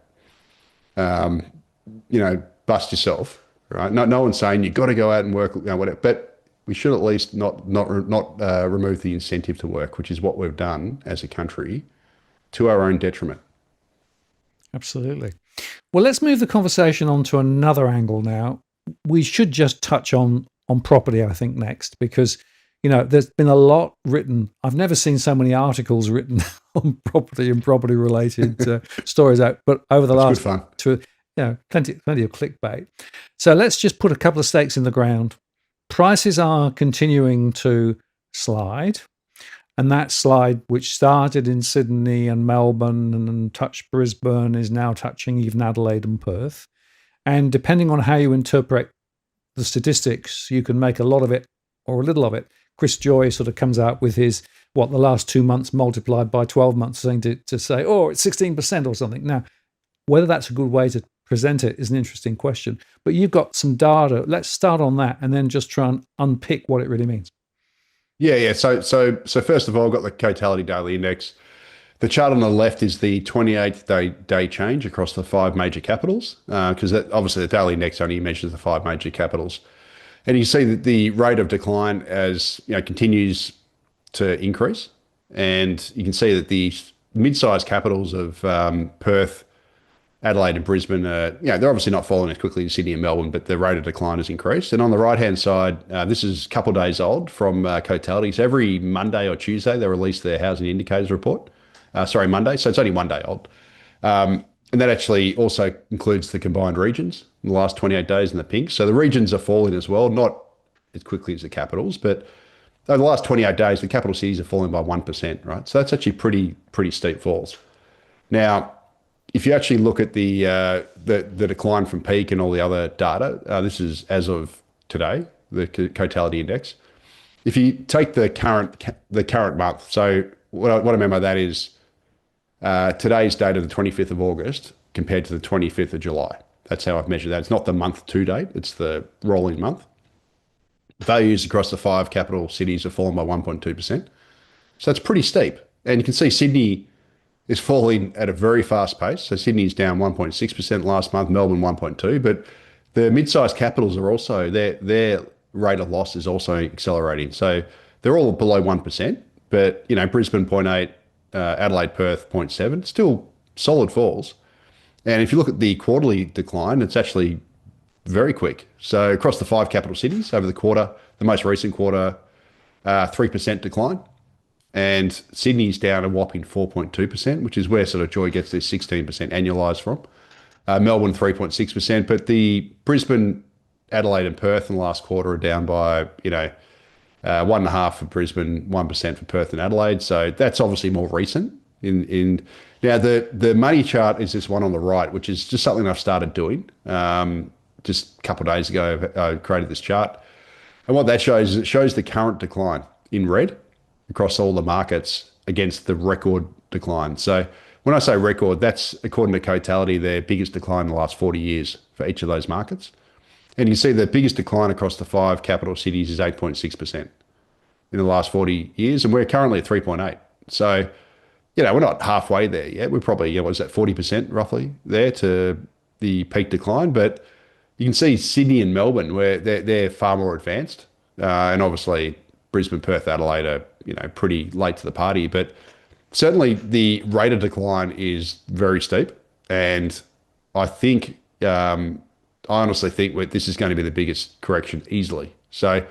bust yourself. Right? No one's saying you've got to go out and work, whatever. But we should at least not remove the incentive to work, which is what we've done as a country, to our own detriment. Absolutely. Well, let's move the conversation on to another angle now. We should just touch on property, I think, next, because there's been a lot written. I've never seen so many articles written on property and property-related stories out. But over the last plenty of clickbait. So let's just put a couple of stakes in the ground. Prices are continuing to slide, and that slide, which started in Sydney and Melbourne and touched Brisbane, is now touching even Adelaide and Perth. And depending on how you interpret the statistics, you can make a lot of it or a little of it. Chris Joy sort of comes out with his, the last 2 months multiplied by 12 months, saying to say, it's 16% or something. Now, whether that's a good way to present it is an interesting question. But you've got some data. Let's start on that and then just try and unpick what it really means. Yeah. So first of all, I've got the Cotality Daily Index. The chart on the left is the 28th day change across the five major capitals, because obviously the daily index only measures the five major capitals. And you see that the rate of decline continues to increase. And you can see that the mid-sized capitals of Perth, Adelaide and Brisbane, they're obviously not falling as quickly as Sydney and Melbourne, but the rate of decline has increased. And on the right-hand side, this is a couple of days old from Cotality. So every Monday or Tuesday, they release their housing indicators report. Monday. So it's only one day old. And that actually also includes the combined regions in the last 28 days in the pink. So the regions are falling as well, not as quickly as the capitals, but over the last 28 days, the capital cities are falling by 1%, right? So that's actually pretty steep falls. Now, if you actually look at the decline from peak and all the other data, this is as of today, the Cotality Index. If you take the current month, so what I mean by that is today's date of the 25th of August compared to the 25th of July. That's how I've measured that. It's not the month to date, it's the rolling month. Values across the five capital cities have fallen by 1.2%. So that's pretty steep. And you can see Sydney is falling at a very fast pace. So Sydney's down 1.6% last month, Melbourne 1.2%. But the mid-sized capitals are also, their rate of loss is also accelerating. So they're all below 1%. But, Brisbane 0.8%, Adelaide, Perth 0.7%, still solid falls. And if you look at the quarterly decline, it's actually very quick. So across the five capital cities over the quarter, the most recent quarter, 3% decline. And Sydney's down a whopping 4.2%, which is where sort of Joy gets this 16% annualised from. Melbourne 3.6%, but the Brisbane, Adelaide and Perth in the last quarter are down by, 1.5% for Brisbane, 1% for Perth and Adelaide. So that's obviously more recent. Now the money chart is this one on the right, which is just something I've started doing. Just a couple of days ago, I created this chart, and what that shows is it shows the current decline in red across all the markets against the record decline. So when I say record, that's according to Cotality, their biggest decline in the last 40 years for each of those markets. And you see the biggest decline across the five capital cities is 8.6% in the last 40 years, and we're currently at 3.8%. So, we're not halfway there yet. We're probably, what is that, 40% roughly there to the peak decline. But you can see Sydney and Melbourne, where they're far more advanced. And obviously Brisbane, Perth, Adelaide are, pretty late to the party. But certainly the rate of decline is very steep. And I think, I honestly think this is going to be the biggest correction easily. So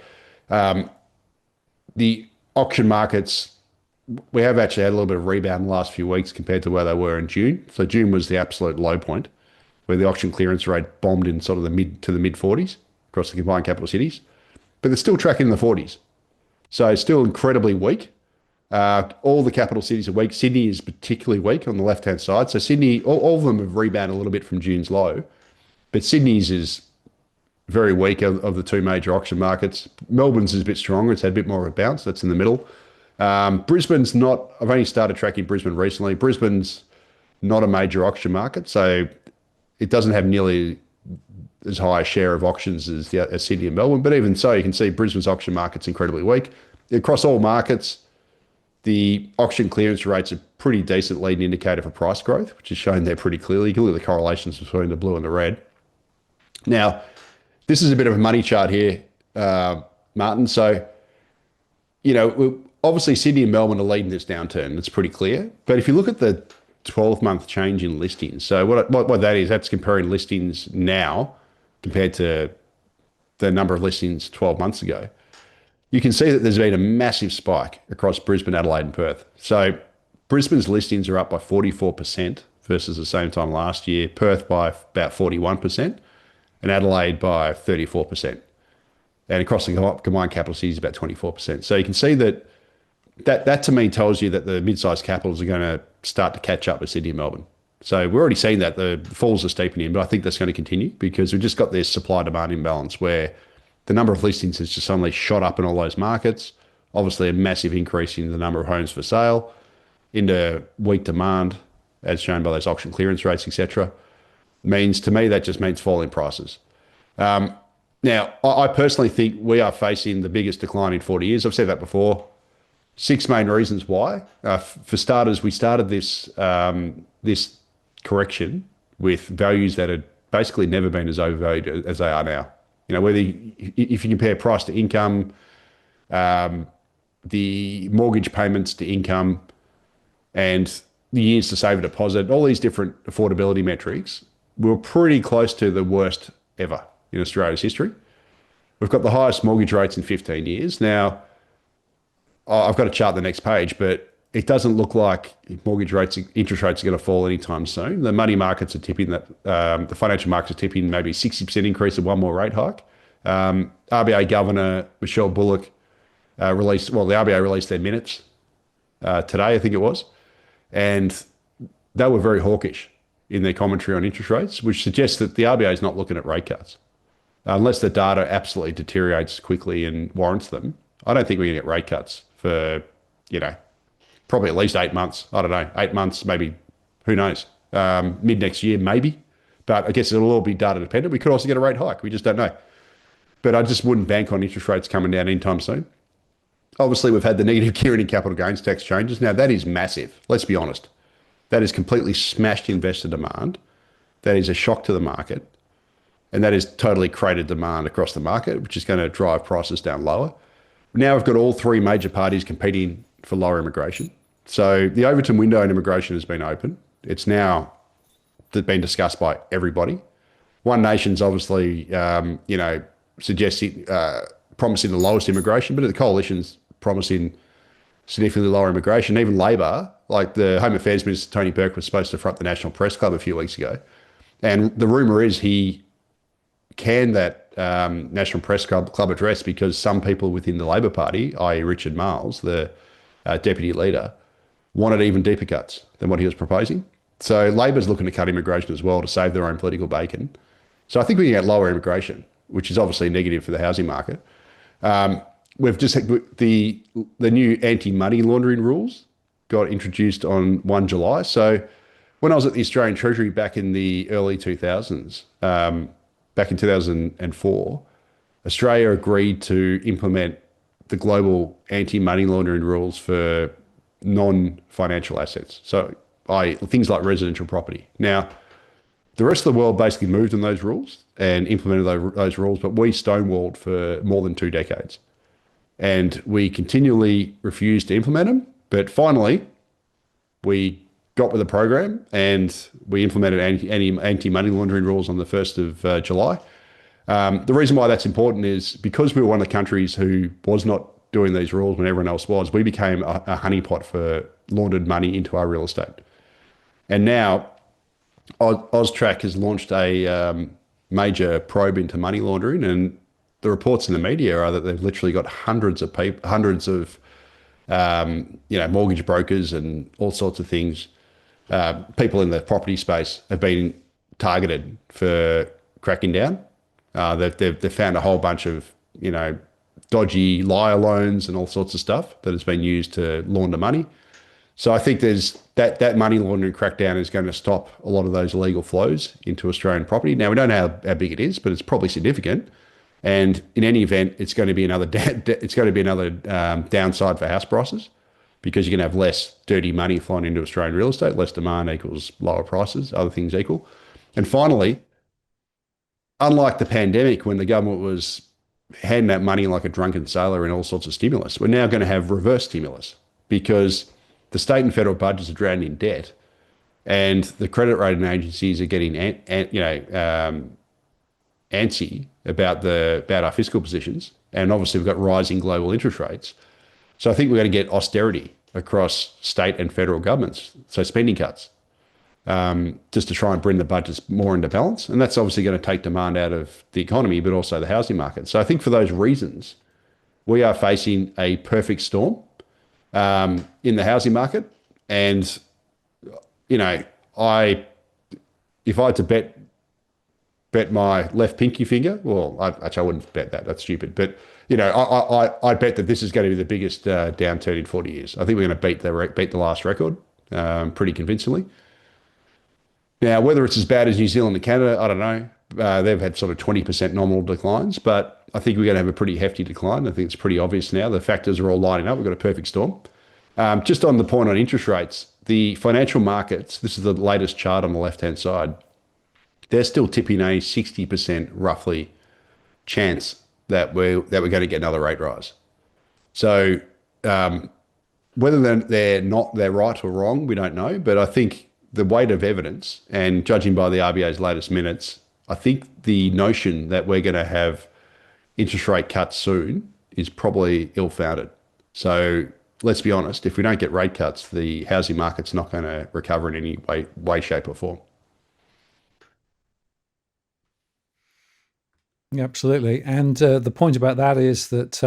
the auction markets, we have actually had a little bit of rebound in the last few weeks compared to where they were in June. So June was the absolute low point, where the auction clearance rate bombed in sort of the mid 40s across the combined capital cities. But they're still tracking in the 40s. So still incredibly weak. All the capital cities are weak. Sydney is particularly weak on the left-hand side. So Sydney, all of them have rebounded a little bit from June's low. But Sydney's is very weak of the two major auction markets. Melbourne's is a bit stronger. It's had a bit more of a bounce. That's in the middle. Brisbane's not, I've only started tracking Brisbane recently. Brisbane's not a major auction market, so it doesn't have nearly as high a share of auctions as Sydney and Melbourne. But even so, you can see Brisbane's auction market's incredibly weak. Across all markets, the auction clearance rate's a pretty decent leading indicator for price growth, which is shown there pretty clearly. You can look at the correlations between the blue and the red. Now, this is a bit of a money chart here, Martin. So, obviously Sydney and Melbourne are leading this downturn. It's pretty clear. But if you look at the 12-month change in listings, so what that is, that's comparing listings now compared to the number of listings 12 months ago. You can see that there's been a massive spike across Brisbane, Adelaide and Perth. So Brisbane's listings are up by 44% versus the same time last year, Perth by about 41%, and Adelaide by 34%. And across the combined capital cities, about 24%. So you can see that to me tells you that the mid-sized capitals are going to start to catch up with Sydney and Melbourne. So we're already seeing that the falls are steepening, but I think that's going to continue because we've just got this supply-demand imbalance where the number of listings has just suddenly shot up in all those markets. Obviously, a massive increase in the number of homes for sale into weak demand, as shown by those auction clearance rates, etc. means, to me, that just means falling prices. Now, I personally think we are facing the biggest decline in 40 years. I've said that before. Six main reasons why. For starters, we started this correction with values that had basically never been as overvalued as they are now. You know, if you compare price to income, the mortgage payments to income, and the years to save a deposit, all these different affordability metrics, we're pretty close to the worst ever in Australia's history. We've got the highest mortgage rates in 15 years. Now, I've got to chart the next page, but it doesn't look like mortgage rates, interest rates are going to fall anytime soon. The money markets are tipping that, the financial markets are tipping maybe 60% increase of one more rate hike. RBA Governor Michelle Bullock the RBA released their minutes today, I think it was, and they were very hawkish in their commentary on interest rates, which suggests that the RBA is not looking at rate cuts. Unless the data absolutely deteriorates quickly and warrants them, I don't think we're going to get rate cuts for, probably at least 8 months. I don't know, 8 months, maybe, who knows? Mid next year, maybe. But I guess it'll all be data dependent. We could also get a rate hike. We just don't know. But I just wouldn't bank on interest rates coming down anytime soon. Obviously, we've had the negative gearing and capital gains tax changes. Now, that is massive. Let's be honest. That has completely smashed investor demand. That is a shock to the market. And that has totally created demand across the market, which is going to drive prices down lower. Now we've got all three major parties competing for lower immigration. So the Overton window in immigration has been open. It's now been discussed by everybody. One Nation's obviously, suggesting, promising the lowest immigration, but the coalition's promising significantly lower immigration. Even Labor, like the Home Affairs Minister, Tony Burke, was supposed to front the National Press Club a few weeks ago. And the rumour is he canned that National Press Club address because some people within the Labor Party, i.e. Richard Marles, the deputy leader, wanted even deeper cuts than what he was proposing. So Labor's looking to cut immigration as well to save their own political bacon. So I think we can get lower immigration, which is obviously negative for the housing market. We've just had the new anti-money laundering rules got introduced on 1 July. So when I was at the Australian Treasury back in the early 2000s, back in 2004, Australia agreed to implement the global anti-money laundering rules for non-financial assets. So things like residential property. Now, the rest of the world basically moved on those rules and implemented those rules, but we stonewalled for more than 2 decades. And we continually refused to implement them. But finally, we got with the program and we implemented anti-money laundering rules on the 1st of July. The reason why that's important is because we were one of the countries who was not doing these rules when everyone else was, we became a honeypot for laundered money into our real estate. And now AUSTRAC has launched a major probe into money laundering, and the reports in the media are that they've literally got hundreds of mortgage brokers and all sorts of things. People in the property space have been targeted for cracking down. They've found a whole bunch of, dodgy liar loans and all sorts of stuff that has been used to launder money. So I think there's that money laundering crackdown is going to stop a lot of those illegal flows into Australian property. Now, we don't know how big it is, but it's probably significant. And in any event, it's going to be another downside for house prices, because you're going to have less dirty money flowing into Australian real estate. Less demand equals lower prices, other things equal. And finally, unlike the pandemic when the government was handing out money like a drunken sailor in all sorts of stimulus, we're now going to have reverse stimulus because the state and federal budgets are drowning in debt, and the credit rating agencies are getting antsy about our fiscal positions. And obviously we've got rising global interest rates. So I think we're going to get austerity across state and federal governments, so spending cuts, just to try and bring the budgets more into balance. And that's obviously going to take demand out of the economy, but also the housing market. So I think for those reasons, we are facing a perfect storm in the housing market. And, if I had to bet my left pinky finger, well, I wouldn't bet that. That's stupid. But, I bet that this is going to be the biggest downturn in 40 years. I think we're going to beat the last record pretty convincingly. Now, whether it's as bad as New Zealand and Canada, I don't know. They've had sort of 20% nominal declines, but I think we're going to have a pretty hefty decline. I think it's pretty obvious now. The factors are all lining up. We've got a perfect storm. Just on the point on interest rates, the financial markets, this is the latest chart on the left-hand side, they're still tipping a 60% roughly chance that we're going to get another rate rise. So whether they're right or wrong, we don't know. But I think the weight of evidence, and judging by the RBA's latest minutes, I think the notion that we're going to have interest rate cuts soon is probably ill-founded. So let's be honest, if we don't get rate cuts, the housing market's not going to recover in any way, shape or form. Yeah, absolutely. And the point about that is that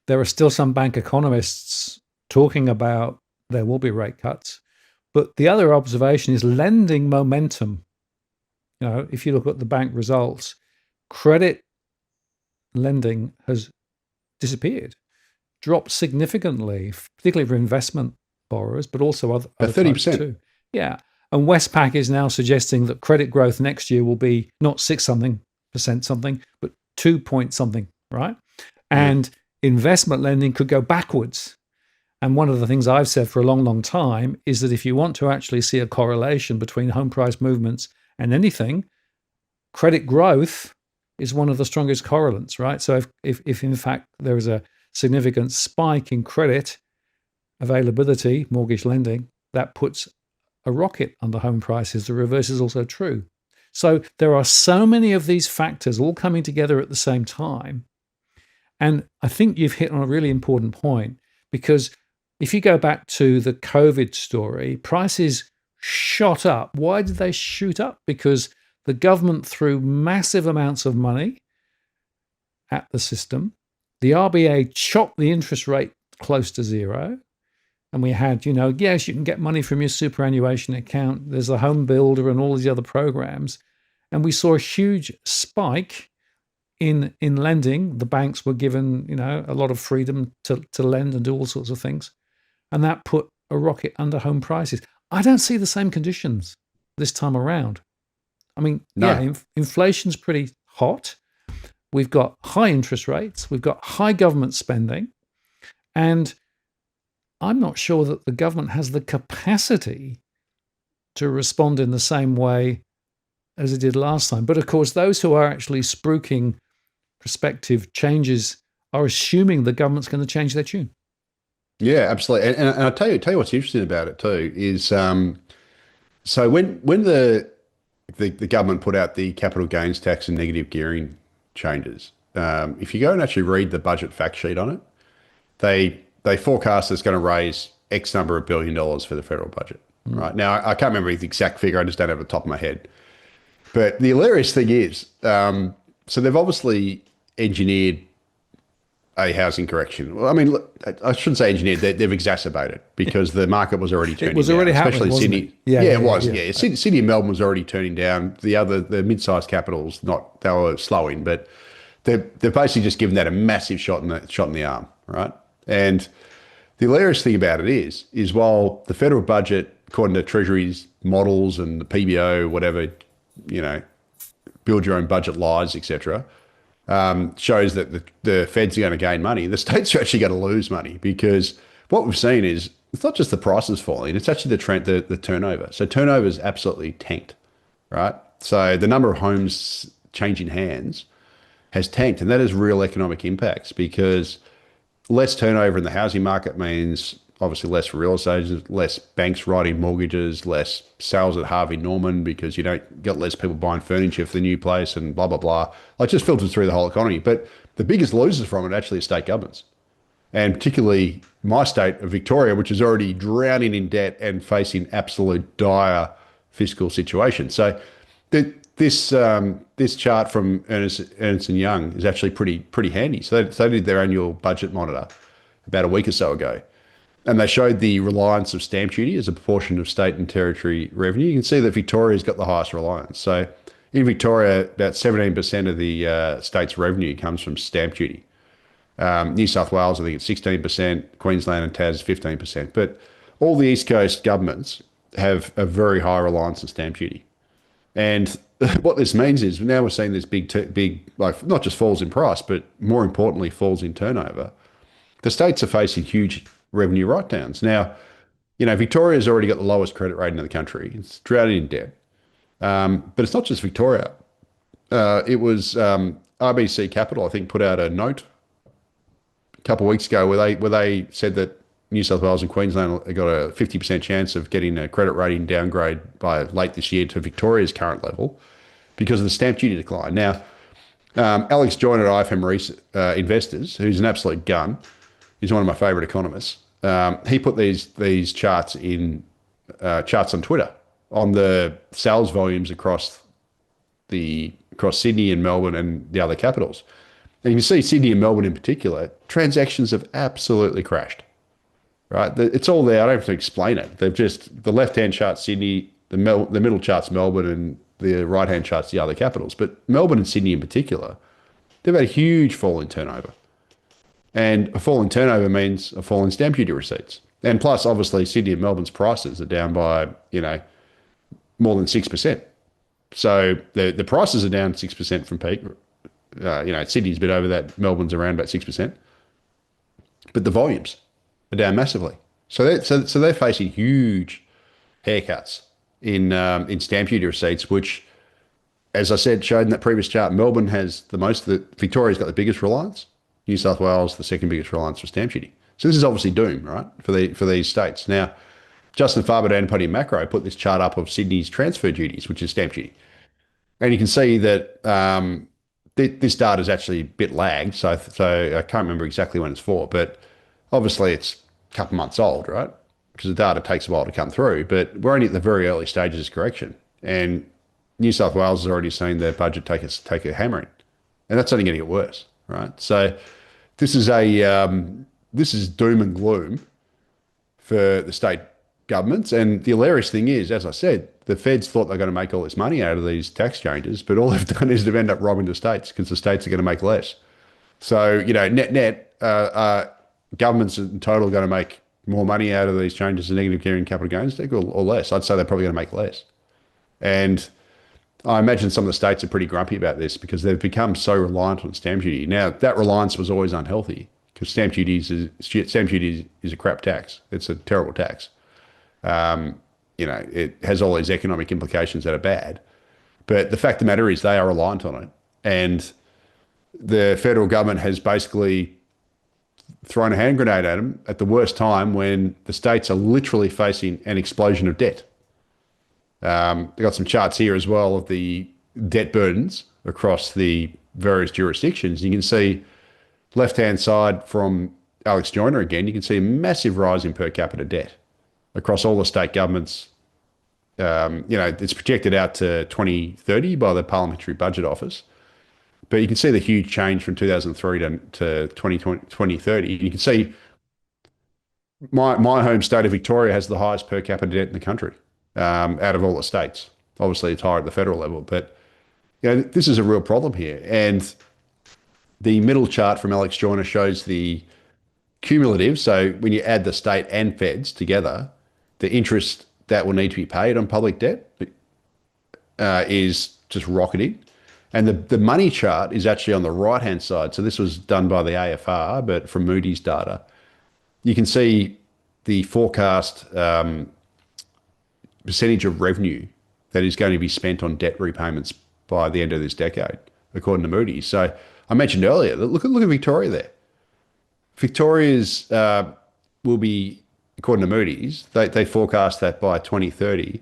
there are still some bank economists talking about there will be rate cuts. But the other observation is lending momentum. You know, if you look at the bank results, credit lending has disappeared, dropped significantly, particularly for investment borrowers, but also other 30% too. Yeah. And Westpac is now suggesting that credit growth next year will be not 6 something percent something, but 2 point something, right? And investment lending could go backwards. And one of the things I've said for a long, long time is that if you want to actually see a correlation between home price movements and anything, credit growth is one of the strongest correlates, right? So if in fact there is a significant spike in credit availability, mortgage lending, that puts a rocket under home prices. The reverse is also true. So there are so many of these factors all coming together at the same time. And I think you've hit on a really important point, because if you go back to the COVID story, prices shot up. Why did they shoot up? Because the government threw massive amounts of money at the system. The RBA chopped the interest rate close to zero. And we had, yes, you can get money from your superannuation account. There's the home builder and all these other programs. And we saw a huge spike in lending. The banks were given, a lot of freedom to lend and do all sorts of things. And that put a rocket under home prices. I don't see the same conditions this time around. I mean, no. Inflation's pretty hot. We've got high interest rates. We've got high government spending. And I'm not sure that the government has the capacity to respond in the same way as it did last time. But of course, those who are actually spruiking prospective changes are assuming the government's going to change their tune. Yeah, absolutely. And I'll tell you what's interesting about it too is so when the government put out the capital gains tax and negative gearing changes, if you go and actually read the budget fact sheet on it, they forecast it's going to raise X number of $1 billion for the federal budget. Right now, I can't remember the exact figure. I just don't have it at the top of my head. But the hilarious thing is, so they've obviously engineered a housing correction. Well, I mean, look, I shouldn't say engineered. They've exacerbated because the market was already turning down. It was already down, happening, especially Sydney. It was. Sydney and Melbourne was already turning down. The mid-sized capitals, they were slowing, but they've basically just given that a massive shot in the arm, right? And the hilarious thing about it is while the federal budget, according to Treasury's models and the PBO, whatever, build your own budget lies, etc., shows that the Feds are going to gain money, the states are actually going to lose money, because what we've seen is it's not just the prices falling, it's actually the turnover. So turnover's absolutely tanked, right? So the number of homes changing hands has tanked, and that has real economic impacts, because less turnover in the housing market means obviously less real estate agents, less banks writing mortgages, less sales at Harvey Norman because you don't get less people buying furniture for the new place and blah, blah, blah. Like, just filters through the whole economy. But the biggest losers from it actually are state governments. And particularly my state of Victoria, which is already drowning in debt and facing absolute dire fiscal situation. So this chart from Ernst & Young is actually pretty handy. So they did their annual budget monitor about a week or so ago. And they showed the reliance of stamp duty as a proportion of state and territory revenue. You can see that Victoria's got the highest reliance. So in Victoria, about 17% of the state's revenue comes from stamp duty. New South Wales, I think it's 16%. Queensland and Tas, 15%. But all the East Coast governments have a very high reliance on stamp duty. And what this means is now we're seeing this big, like not just falls in price, but more importantly, falls in turnover. The states are facing huge revenue write-downs. Now, Victoria's already got the lowest credit rating in the country. It's drowning in debt. But it's not just Victoria. It was RBC Capital, I think, put out a note a couple of weeks ago where they said that New South Wales and Queensland got a 50% chance of getting a credit rating downgrade by late this year to Victoria's current level because of the stamp duty decline. Now, Alex Joyner at IFM Investors, who's an absolute gun, he's one of my favourite economists. He put these charts on Twitter on the sales volumes across Sydney and Melbourne and the other capitals. And you can see Sydney and Melbourne in particular, transactions have absolutely crashed. Right? It's all there. I don't have to explain it. They've just, the left-hand chart's Sydney, the middle chart's Melbourne, and the right-hand chart's the other capitals. But Melbourne and Sydney in particular, they've had a huge fall in turnover. And a fall in turnover means a fall in stamp duty receipts. And plus, obviously, Sydney and Melbourne's prices are down by, more than 6%. So the prices are down 6% from peak. Sydney's a bit over that. Melbourne's around about 6%. But the volumes are down massively. So they're facing huge haircuts in stamp duty receipts, which, as I said, showed in that previous chart, Melbourne has the most. Victoria's got the biggest reliance. New South Wales, the second biggest reliance for stamp duty. So this is obviously doom, right, for these states. Now, Justin Farber and Anthony Macro put this chart up of Sydney's transfer duties, which is stamp duty. And you can see that this data is actually a bit lagged. So I can't remember exactly when it's for, but obviously it's a couple months old, right? Because the data takes a while to come through. But we're only at the very early stages of correction. And New South Wales has already seen their budget take a hammering. And that's only going to get worse, right? So this is doom and gloom for the state governments. And the hilarious thing is, as I said, the feds thought they're going to make all this money out of these tax changes, but all they've done is they've ended up robbing the states because the states are going to make less. So, net, governments in total are going to make more money out of these changes in negative gearing capital gains tax or less. I'd say they're probably going to make less. And I imagine some of the states are pretty grumpy about this because they've become so reliant on stamp duty. Now, that reliance was always unhealthy because stamp duty is a crap tax. It's a terrible tax. It has all these economic implications that are bad. But the fact of the matter is they are reliant on it. And the federal government has basically thrown a hand grenade at them at the worst time when the states are literally facing an explosion of debt. They've got some charts here as well of the debt burdens across the various jurisdictions. You can see left-hand side from Alex Joyner again, you can see a massive rise in per capita debt across all the state governments. It's projected out to 2030 by the Parliamentary Budget Office. But you can see the huge change from 2003 to 2030. You can see my home state of Victoria has the highest per capita debt in the country out of all the states. Obviously, it's higher at the federal level. But this is a real problem here. And the middle chart from Alex Joyner shows the cumulative. So when you add the state and feds together, the interest that will need to be paid on public debt is just rocketing. And the money chart is actually on the right-hand side. So this was done by the AFR, but from Moody's data. You can see the forecast percentage of revenue that is going to be spent on debt repayments by the end of this decade, according to Moody's. So I mentioned earlier, look at Victoria there. Victoria's will be, according to Moody's, they forecast that by 2030,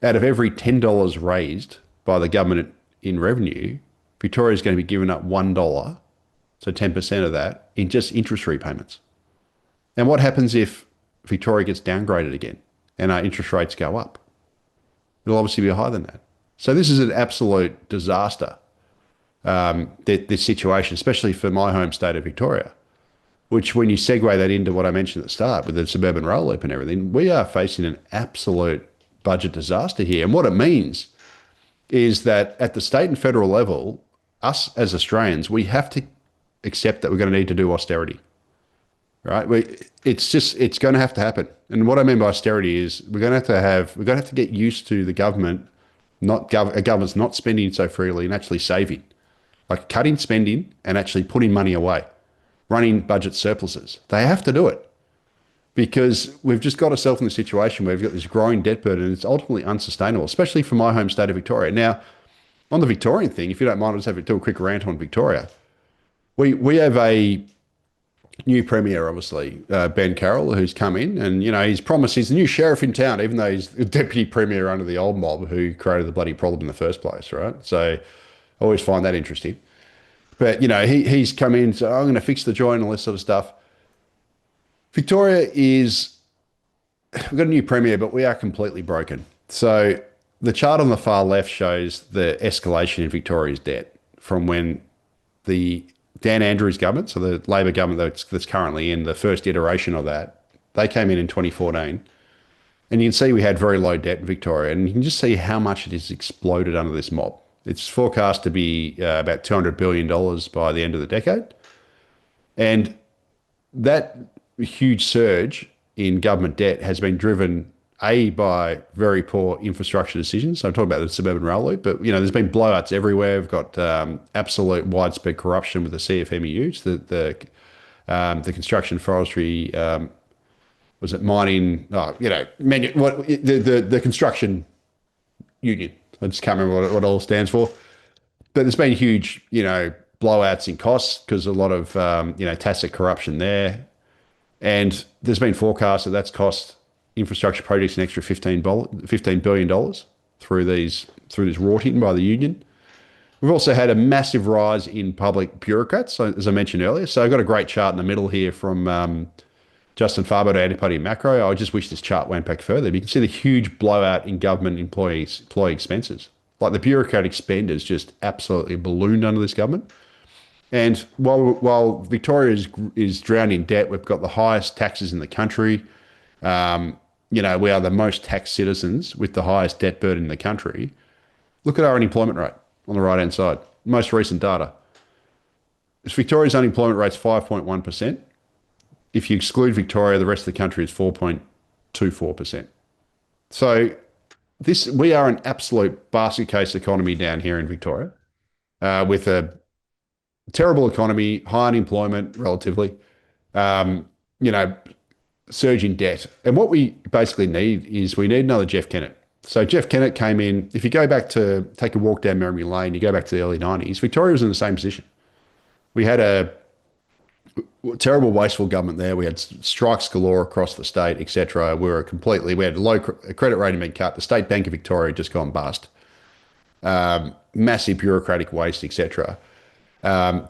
out of every $10 raised by the government in revenue, Victoria is going to be giving up $1, so 10% of that, in just interest repayments. And what happens if Victoria gets downgraded again and our interest rates go up? It'll obviously be higher than that. So this is an absolute disaster, this situation, especially for my home state of Victoria, which when you segue that into what I mentioned at the start with the suburban rail loop and everything, we are facing an absolute budget disaster here. And what it means is that at the state and federal level, us as Australians, we have to accept that we're going to need to do austerity, right? It's going to have to happen. And what I mean by austerity is we're going to have to get used to the government a government's not spending so freely and actually saving, like cutting spending and actually putting money away, running budget surpluses. They have to do it because we've just got ourselves in a situation where we've got this growing debt burden and it's ultimately unsustainable, especially for my home state of Victoria. Now, on the Victorian thing, if you don't mind, I'll just have to do a quick rant on Victoria. We have a new premier, obviously, Ben Carroll, who's come in and, he's promised he's the new sheriff in town, even though he's the deputy premier under the old mob who created the bloody problem in the first place, right? So I always find that interesting. But, he's come in, so I'm going to fix the joint and all this sort of stuff. Victoria we've got a new premier, but we are completely broken. So the chart on the far left shows the escalation in Victoria's debt from when the Dan Andrews government, so the Labor government that's currently in the first iteration of that, they came in 2014. And you can see we had very low debt in Victoria. And you can just see how much it has exploded under this mob. It's forecast to be about $200 billion by the end of the decade. And that huge surge in government debt has been driven, by very poor infrastructure decisions. So I'm talking about the suburban rail loop, but there's been blowouts everywhere. We've got absolute widespread corruption with the CFMEUs, the construction, forestry, was it mining? The construction union. I just can't remember what it all stands for. But there's been huge, blowouts in costs because a lot of tacit corruption there. And there's been forecasts that that's cost infrastructure projects an extra $15 billion through this rorting by the union. We've also had a massive rise in public bureaucrats, so, as I mentioned earlier. So I've got a great chart in the middle here from Justin Farbo to Antiparty and Macro. I just wish this chart went back further. But you can see the huge blowout in government employee expenses. Like the bureaucratic spend has just absolutely ballooned under this government. And while Victoria is drowned in debt, we've got the highest taxes in the country. We are the most taxed citizens with the highest debt burden in the country. Look at our unemployment rate on the right-hand side. Most recent data. Victoria's unemployment rate's 5.1%. If you exclude Victoria, the rest of the country is 4.24%. So we are an absolute basket case economy down here in Victoria, with a terrible economy, high unemployment relatively, surge in debt. And what we basically need is we need another Jeff Kennett. So Jeff Kennett came in. If you go back to take a walk down memory lane, you go back to the early 90s, Victoria was in the same position. We had a terrible, wasteful government there. We had strikes galore across the state, etc. We had low credit rating being cut. The State Bank of Victoria had just gone bust. Massive bureaucratic waste, etc.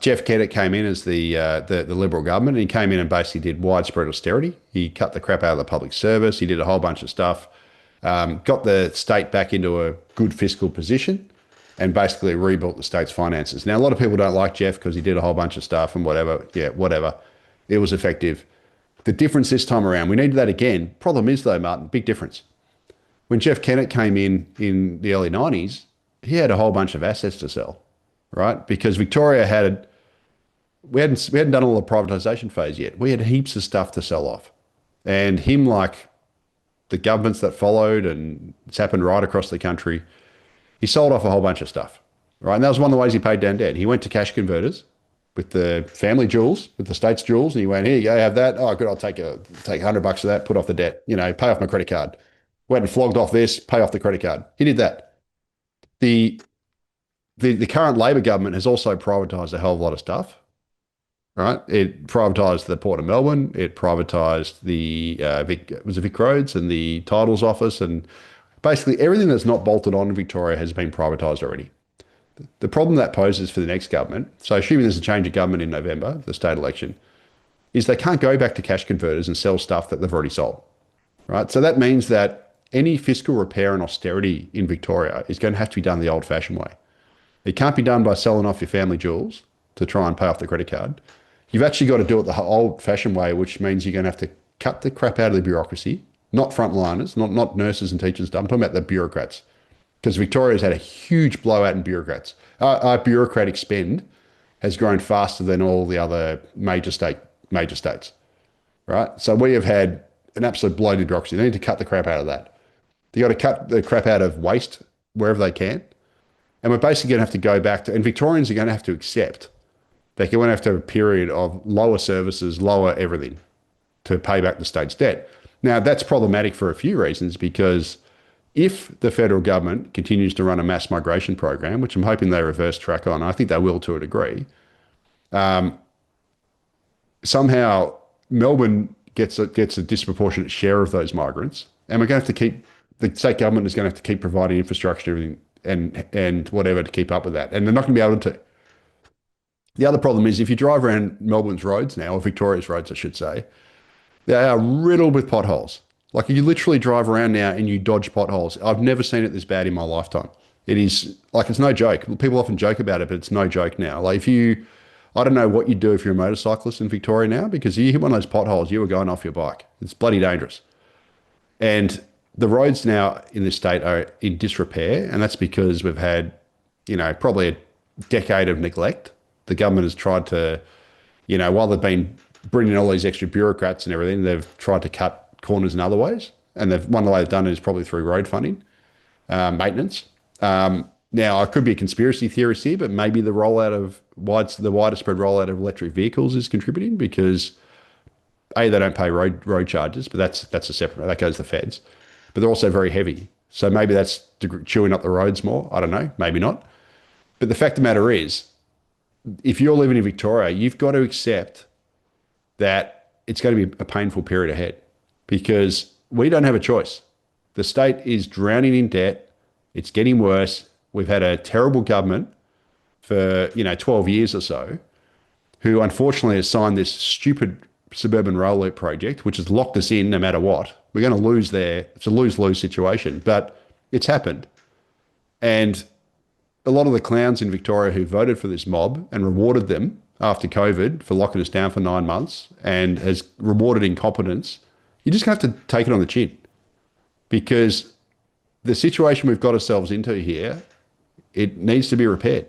Jeff Kennett came in as the Liberal government, and he came in and basically did widespread austerity. He cut the crap out of the public service. He did a whole bunch of stuff, got the state back into a good fiscal position, and basically rebuilt the state's finances. Now, a lot of people don't like Jeff because he did a whole bunch of stuff and whatever. Yeah, whatever. It was effective. The difference this time around, we needed that again. Problem is, though, Martin, big difference. When Jeff Kennett came in the early 90s, he had a whole bunch of assets to sell, right? Because Victoria we hadn't done all the privatisation phase yet. We had heaps of stuff to sell off. And him, like the governments that followed, and it's happened right across the country, he sold off a whole bunch of stuff, right? And that was one of the ways he paid down debt. He went to cash converters with the family jewels, with the state's jewels, and he went, here you go, have that. Oh, good, I'll take $100 of that, put off the debt, pay off my credit card. Went and flogged off this, pay off the credit card. He did that. The current Labor government has also privatised a hell of a lot of stuff, right? It privatised the Port of Melbourne. It privatised the Vic Roads and the Titles Office, and basically everything that's not bolted on in Victoria has been privatised already. The problem that poses for the next government, so assuming there's a change of government in November, the state election, is they can't go back to cash converters and sell stuff that they've already sold, right? So that means that any fiscal repair and austerity in Victoria is going to have to be done the old-fashioned way. It can't be done by selling off your family jewels to try and pay off the credit card. You've actually got to do it the old-fashioned way, which means you're going to have to cut the crap out of the bureaucracy, not frontliners, not nurses and teachers. I'm talking about the bureaucrats, because Victoria's had a huge blowout in bureaucrats. Our bureaucratic spend has grown faster than all the other major states, right? So we have had an absolute bloated bureaucracy. They need to cut the crap out of that. You got to cut the crap out of waste wherever they can. And we're basically going to have to go back to, and Victorians are going to have to accept they're going to have to have a period of lower services, lower everything to pay back the state's debt. Now, that's problematic for a few reasons, because if the federal government continues to run a mass migration program, which I'm hoping they reverse track on, I think they will to a degree, somehow Melbourne gets a disproportionate share of those migrants, and we're going to have to keep, the state government is going to have to keep providing infrastructure and everything and whatever to keep up with that, and they're not going to be able to. The other problem is if you drive around Melbourne's roads now, or Victoria's roads, I should say, they are riddled with potholes. Like, you literally drive around now and you dodge potholes. I've never seen it this bad in my lifetime. It is like, it's no joke. People often joke about it, but it's no joke now. Like, if you, I don't know what you'd do if you're a motorcyclist in Victoria now, because if you hit one of those potholes, you were going off your bike. It's bloody dangerous. And the roads now in this state are in disrepair, and that's because we've had, probably a decade of neglect. The government has tried to, while they've been bringing in all these extra bureaucrats and everything, they've tried to cut corners in other ways. And one of the ways they've done it is probably through road funding, maintenance. Now, I could be a conspiracy theorist here, but maybe the rollout of the widespread rollout of electric vehicles is contributing, because they don't pay road charges, but that's a separate, that goes to the feds. But they're also very heavy. So maybe that's chewing up the roads more. I don't know, maybe not. But the fact of the matter is, if you're living in Victoria, you've got to accept that it's going to be a painful period ahead, because we don't have a choice. The state is drowning in debt. It's getting worse. We've had a terrible government for 12 years or so, who unfortunately has signed this stupid suburban rail loop project, which has locked us in no matter what. We're going to lose there. It's a lose-lose situation, but it's happened. And a lot of the clowns in Victoria who voted for this mob and rewarded them after COVID for locking us down for 9 months and has rewarded incompetence, you're just going to have to take it on the chin, because the situation we've got ourselves into here, it needs to be repaired.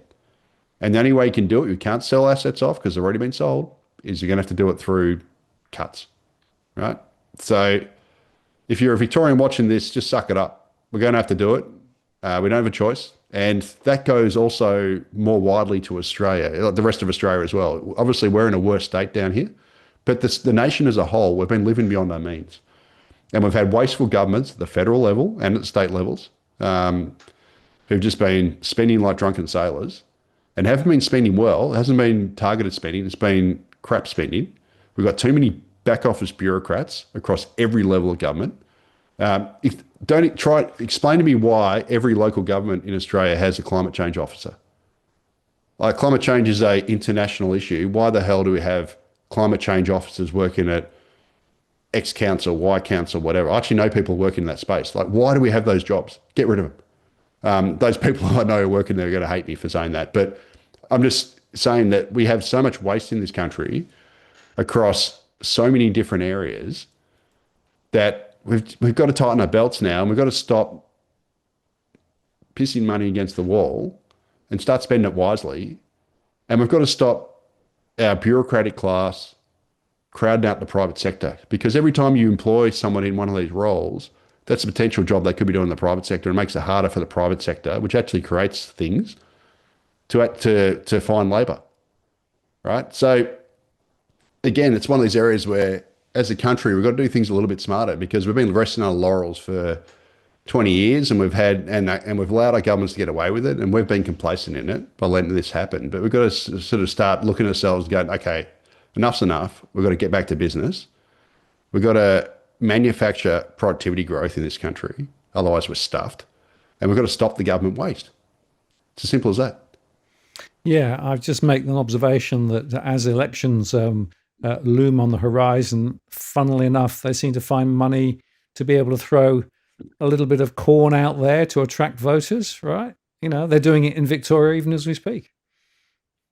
And the only way you can do it, you can't sell assets off because they've already been sold, is you're going to have to do it through cuts, right? So if you're a Victorian watching this, just suck it up. We're going to have to do it. We don't have a choice. And that goes also more widely to Australia, the rest of Australia as well. Obviously, we're in a worse state down here, but the nation as a whole, we've been living beyond our means. And we've had wasteful governments at the federal level and at the state levels who've just been spending like drunken sailors and haven't been spending well. It hasn't been targeted spending. It's been crap spending. We've got too many back office bureaucrats across every level of government. Explain to me why every local government in Australia has a climate change officer. Like, climate change is an international issue. Why the hell do we have climate change officers working at X council, Y council, whatever? I actually know people working in that space. Like, why do we have those jobs? Get rid of them. Those people I know are working there are going to hate me for saying that. But I'm just saying that we have so much waste in this country across so many different areas that we've got to tighten our belts now, and we've got to stop pissing money against the wall and start spending it wisely. And we've got to stop our bureaucratic class crowding out the private sector, because every time you employ someone in one of these roles, that's a potential job they could be doing in the private sector, and makes it harder for the private sector, which actually creates things to find labour, right? So again, it's one of these areas where, as a country, we've got to do things a little bit smarter, because we've been resting on our laurels for 20 years, and we've allowed our governments to get away with it, and we've been complacent in it by letting this happen. But we've got to sort of start looking at ourselves and going, okay, enough's enough. We've got to get back to business. We've got to manufacture productivity growth in this country. Otherwise, we're stuffed. And we've got to stop the government waste. It's as simple as that. Yeah, I've just made an observation that as elections loom on the horizon, funnily enough, they seem to find money to be able to throw a little bit of corn out there to attract voters, right? They're doing it in Victoria even as we speak.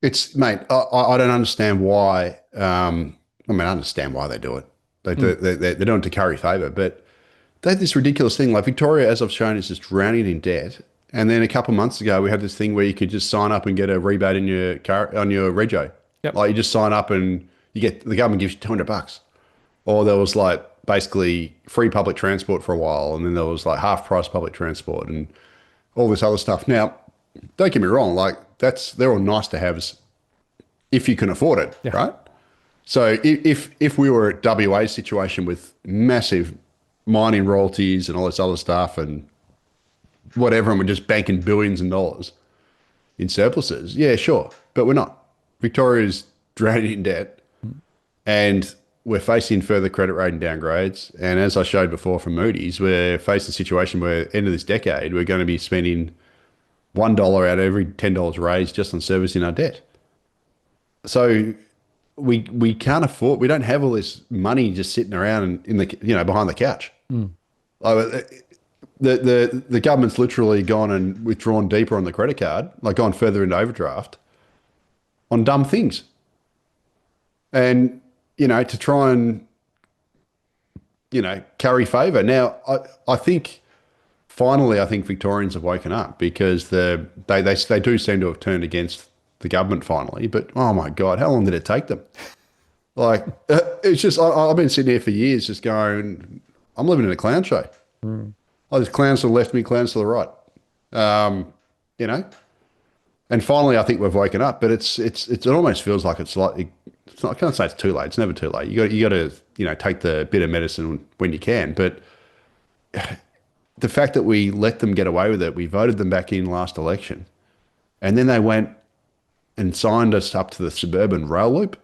Mate, I don't understand why. I understand why they do it. They're doing it to curry favour, but they had this ridiculous thing. Like, Victoria, as I've shown, is just drowning in debt. And then a couple of months ago, we had this thing where you could just sign up and get a rebate in your car, on your rego. Yep. Like, you just sign up and the government gives you $200. Or there was like basically free public transport for a while, and then there was like half price public transport. And all this other stuff. Now, don't get me wrong, like they're all nice to haves if you can afford it, Yeah. right? So if we were at WA situation with massive mining royalties and all this other stuff and whatever, and we're just banking billions of dollars in surpluses, yeah, sure. But we're not. Victoria's drowning in debt and we're facing further credit rating downgrades. And as I showed before from Moody's, we're facing a situation where end of this decade, we're going to be spending $1 out of every $10 raised just on servicing our debt. So we can't afford, we don't have all this money just sitting around in the, behind the couch. Like, the government's literally gone and withdrawn deeper on the credit card, like gone further into overdraft on dumb things. And, to try and, carry favour. Now, I think Victorians have woken up because they do seem to have turned against the government finally. But, oh, my God, how long did it take them? Like, it's just, I've been sitting here for years just going, I'm living in a clown show. Oh, there's clowns to the left of me, clowns to the right. And finally, I think we've woken up, but it almost feels like it's not, I can't say it's too late. It's never too late. You got to, take the bit of medicine when you can. But the fact that we let them get away with it, we voted them back in last election, and then they went and signed us up to the suburban rail loop.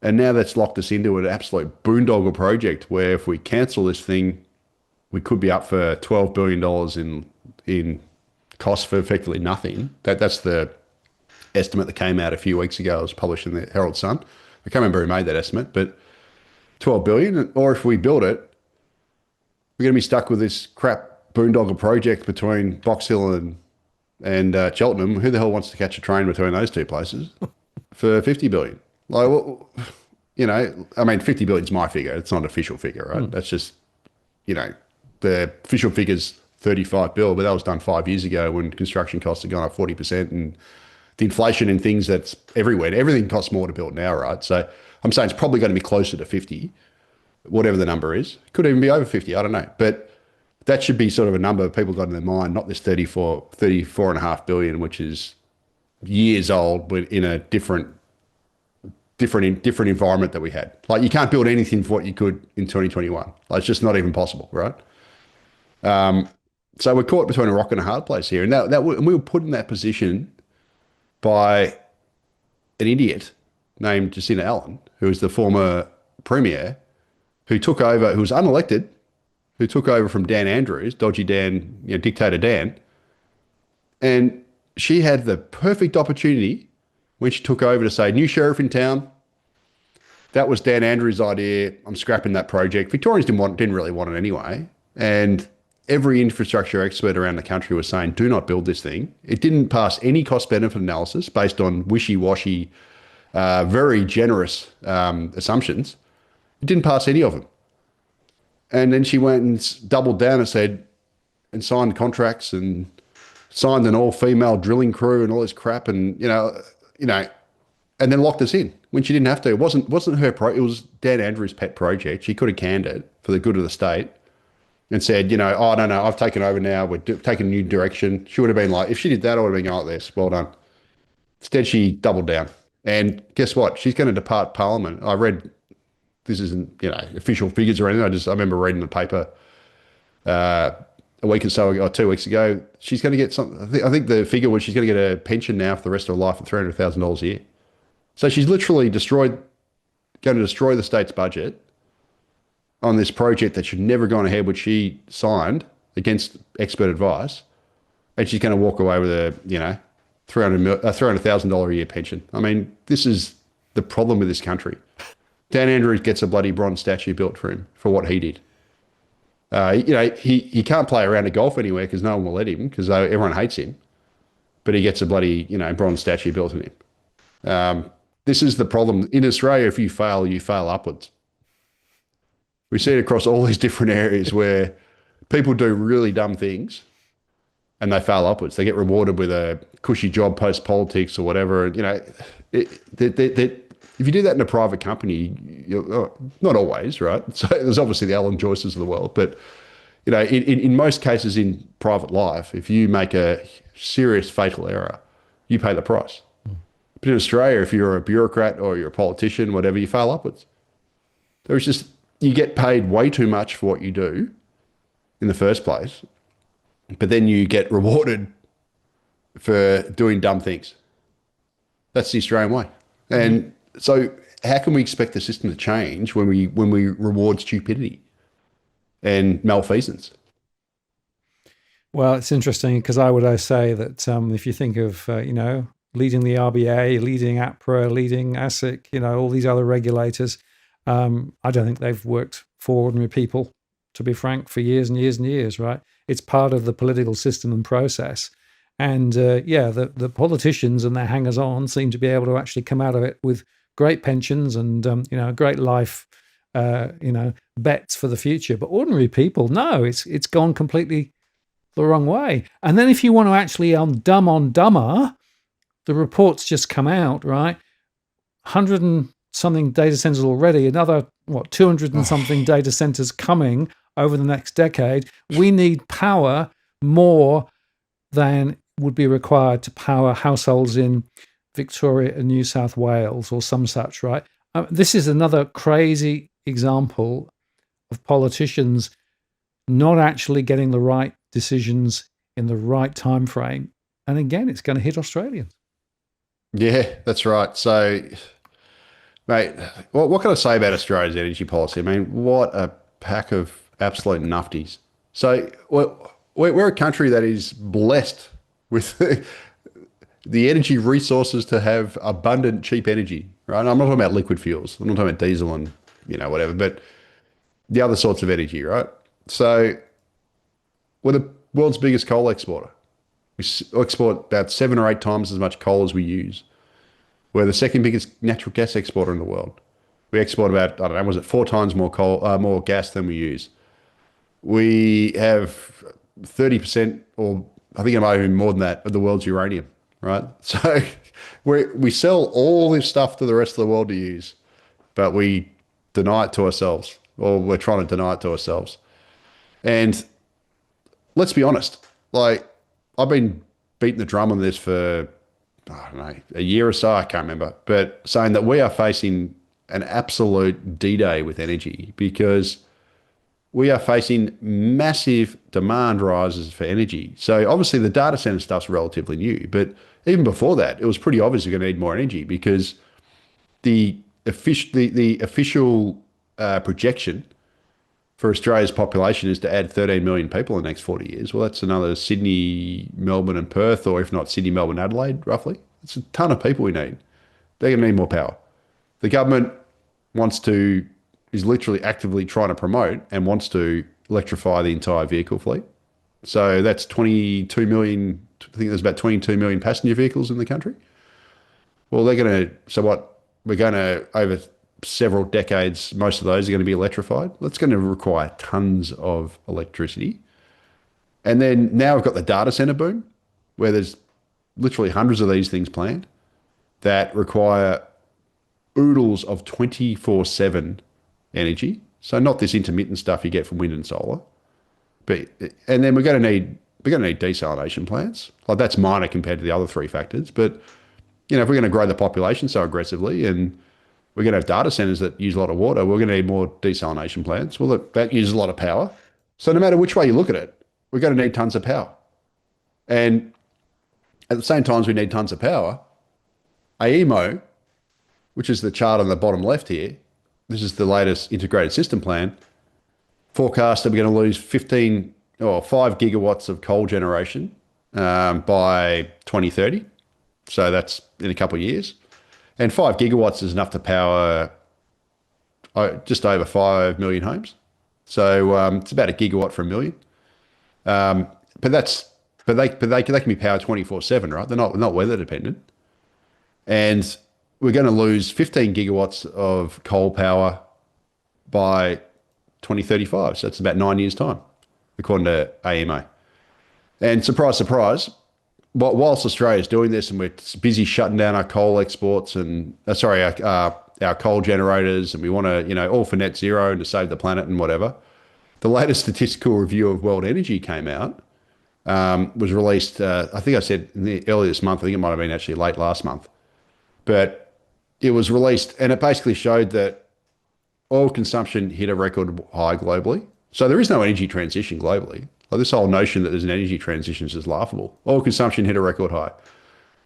And now that's locked us into an absolute boondoggle project where if we cancel this thing, we could be up for $12 billion in costs for effectively nothing. That's the estimate that came out a few weeks ago. It was published in the Herald Sun. I can't remember who made that estimate, but $12 billion. Or if we build it, we're going to be stuck with this crap boondoggle project between Box Hill and Cheltenham. Who the hell wants to catch a train between those two places for $50 billion? Like, well, $50 billion is my figure. It's not an official figure, right? That's just, the official figure's 35 bill, but that was done 5 years ago when construction costs had gone up 40% and the inflation in things that's everywhere. Everything costs more to build now, right? So I'm saying it's probably going to be closer to 50, whatever the number is. Could even be over 50, I don't know. But that should be sort of a number people got in their mind, not this 34.5 billion, which is years old, but in a different environment that we had. Like, you can't build anything for what you could in 2021. Like, it's just not even possible, right? So we're caught between a rock and a hard place here. And we were put in that position by an idiot named Jacinta Allen, who was the former premier, who took over, who was unelected, who took over from Dan Andrews, dodgy Dan, dictator Dan. And she had the perfect opportunity when she took over to say, new sheriff in town. That was Dan Andrews' idea. I'm scrapping that project. Victorians didn't really want it anyway. And every infrastructure expert around the country was saying, do not build this thing. It didn't pass any cost-benefit analysis based on wishy-washy, very generous assumptions. It didn't pass any of them. And then she went and doubled down and said, and signed contracts and signed an all-female drilling crew and all this crap, and and then locked us in when she didn't have to. It wasn't her it was Dan Andrews' pet project. She could have canned it for the good of the state and said, oh, no, I've taken over now. We're taking a new direction. She would have been like, if she did that, I would have been going like this. Well done. Instead, she doubled down. And guess what? She's going to depart Parliament. I read, this isn't, official figures or anything. I remember reading the paper a week or so ago, or 2 weeks ago. She's going to get something. I think the figure was she's going to get a pension now for the rest of her life of $300,000 a year. So she's literally going to destroy the state's budget on this project that should never gone ahead, which she signed against expert advice, and she's going to walk away with a $300,000 a year pension. I mean, this is the problem with this country. Dan Andrews gets a bloody bronze statue built for him for what he did. He can't play around a golf anywhere because no one will let him because everyone hates him. But he gets a bloody bronze statue built in him. This is the problem in Australia. If you fail, you fail upwards. We see it across all these different areas where people do really dumb things and they fail upwards. They get rewarded with a cushy job post politics or whatever. If you do that in a private company, not always, right? So there's obviously the Alan Joyces of the world, but in most cases in private life, if you make a serious fatal error, you pay the price. But in Australia, if you're a bureaucrat or you're a politician, whatever, you fail upwards. There's just, you get paid way too much for what you do in the first place, but then you get rewarded for doing dumb things. That's the Australian way. And so how can we expect the system to change when we reward stupidity and malfeasance? Well, it's interesting because I would say that if you think of, leading the RBA, leading APRA, leading ASIC, all these other regulators, I don't think they've worked for ordinary people, to be frank, for years and years and years, right? It's part of the political system and process. And the politicians and their hangers-on seem to be able to actually come out of it with great pensions and, great life, bets for the future. But ordinary people, no, it's gone completely the wrong way. And then if you want to actually dumb on dumber, the reports just come out, right? 100 and something data centers already, another, 200 and something data centers coming over the next decade. We need power more than would be required to power households in Victoria and New South Wales or some such, right? This is another crazy example of politicians not actually getting the right decisions in the right time frame. And again, it's going to hit Australians. Yeah, that's right. So, mate, what can I say about Australia's energy policy? I mean, what a pack of absolute nufties. So we're a country that is blessed with the energy resources to have abundant, cheap energy, right? And I'm not talking about liquid fuels. I'm not talking about diesel and, whatever, but the other sorts of energy, right? So we're the world's biggest coal exporter. We export about 7 or 8 times as much coal as we use. We're the second biggest natural gas exporter in the world. We export about, 4 times more more gas than we use. We have 30%, or I think it might be more than that, of the world's uranium, right? So we sell all this stuff to the rest of the world to use, but we deny it to ourselves, or we're trying to deny it to ourselves. And let's be honest, like, I've been beating the drum on this for, I don't know, a year or so, I can't remember, but saying that we are facing an absolute D-Day with energy, because we are facing massive demand rises for energy. So obviously the data center stuff's relatively new, but even before that, it was pretty obvious we're going to need more energy, because the official projection for Australia's population is to add 13 million people in the next 40 years. Well, that's another Sydney, Melbourne and Perth, or if not Sydney, Melbourne, Adelaide, roughly. It's a ton of people we need. They're going to need more power. The government is literally actively trying to promote and wants to electrify the entire vehicle fleet. So that's 22 million, I think there's about 22 million passenger vehicles in the country. Well, we're going to, over several decades, most of those are going to be electrified. That's going to require tons of electricity. And then now we've got the data center boom, where there's literally hundreds of these things planned that require oodles of 24/7 energy. So not this intermittent stuff you get from wind and solar. And then we're going to need desalination plants. Like, that's minor compared to the other 3 factors. But, if we're going to grow the population so aggressively, and we're going to have data centers that use a lot of water, we're going to need more desalination plants. Well, look, that uses a lot of power. So no matter which way you look at it, we're going to need tons of power. And at the same time as we need tons of power, AEMO, which is the chart on the bottom left here, this is the latest integrated system plan, forecast that we're going to lose 5 gigawatts of coal generation by 2030. So that's in a couple of years. And 5 gigawatts is enough to power just over 5 million homes. So it's about a gigawatt for a million. But they can be powered 24/7, right? They're not weather dependent. And we're going to lose 15 gigawatts of coal power by 2035. So that's about 9 years' time, according to AEMO. And surprise, surprise, but whilst Australia's doing this and we're busy shutting down our coal exports and, our coal generators, and we want to, all for net zero and to save the planet and whatever, the latest statistical review of world energy came out, was released, I think I said earlier this month, I think it might have been actually late last month, but it was released and it basically showed that oil consumption hit a record high globally. So there is no energy transition globally. Like this whole notion that there's an energy transition is just laughable. Oil consumption hit a record high.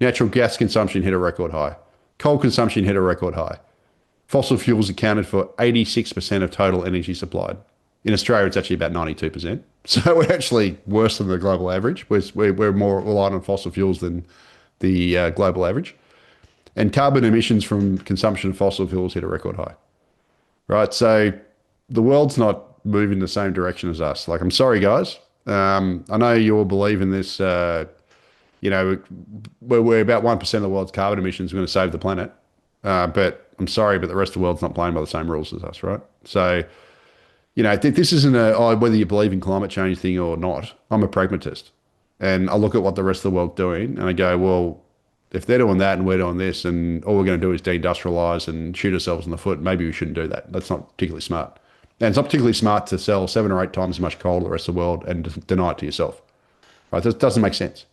Natural gas consumption hit a record high. Coal consumption hit a record high. Fossil fuels accounted for 86% of total energy supplied. In Australia, it's actually about 92%. So we're actually worse than the global average. We're more reliant on fossil fuels than the global average. And carbon emissions from consumption of fossil fuels hit a record high. Right? So the world's not moving the same direction as us. Like, I'm sorry, guys. I know you all believe in this, we're about 1% of the world's carbon emissions. We're going to save the planet. But I'm sorry, but the rest of the world's not playing by the same rules as us, right? So, this isn't whether you believe in climate change thing or not. I'm a pragmatist. And I look at what the rest of the world's doing and I go, well, if they're doing that and we're doing this and all we're going to do is deindustrialize and shoot ourselves in the foot, maybe we shouldn't do that. That's not particularly smart. And it's not particularly smart to sell 7 or 8 times as much coal to the rest of the world and deny it to yourself. Right? That doesn't make sense.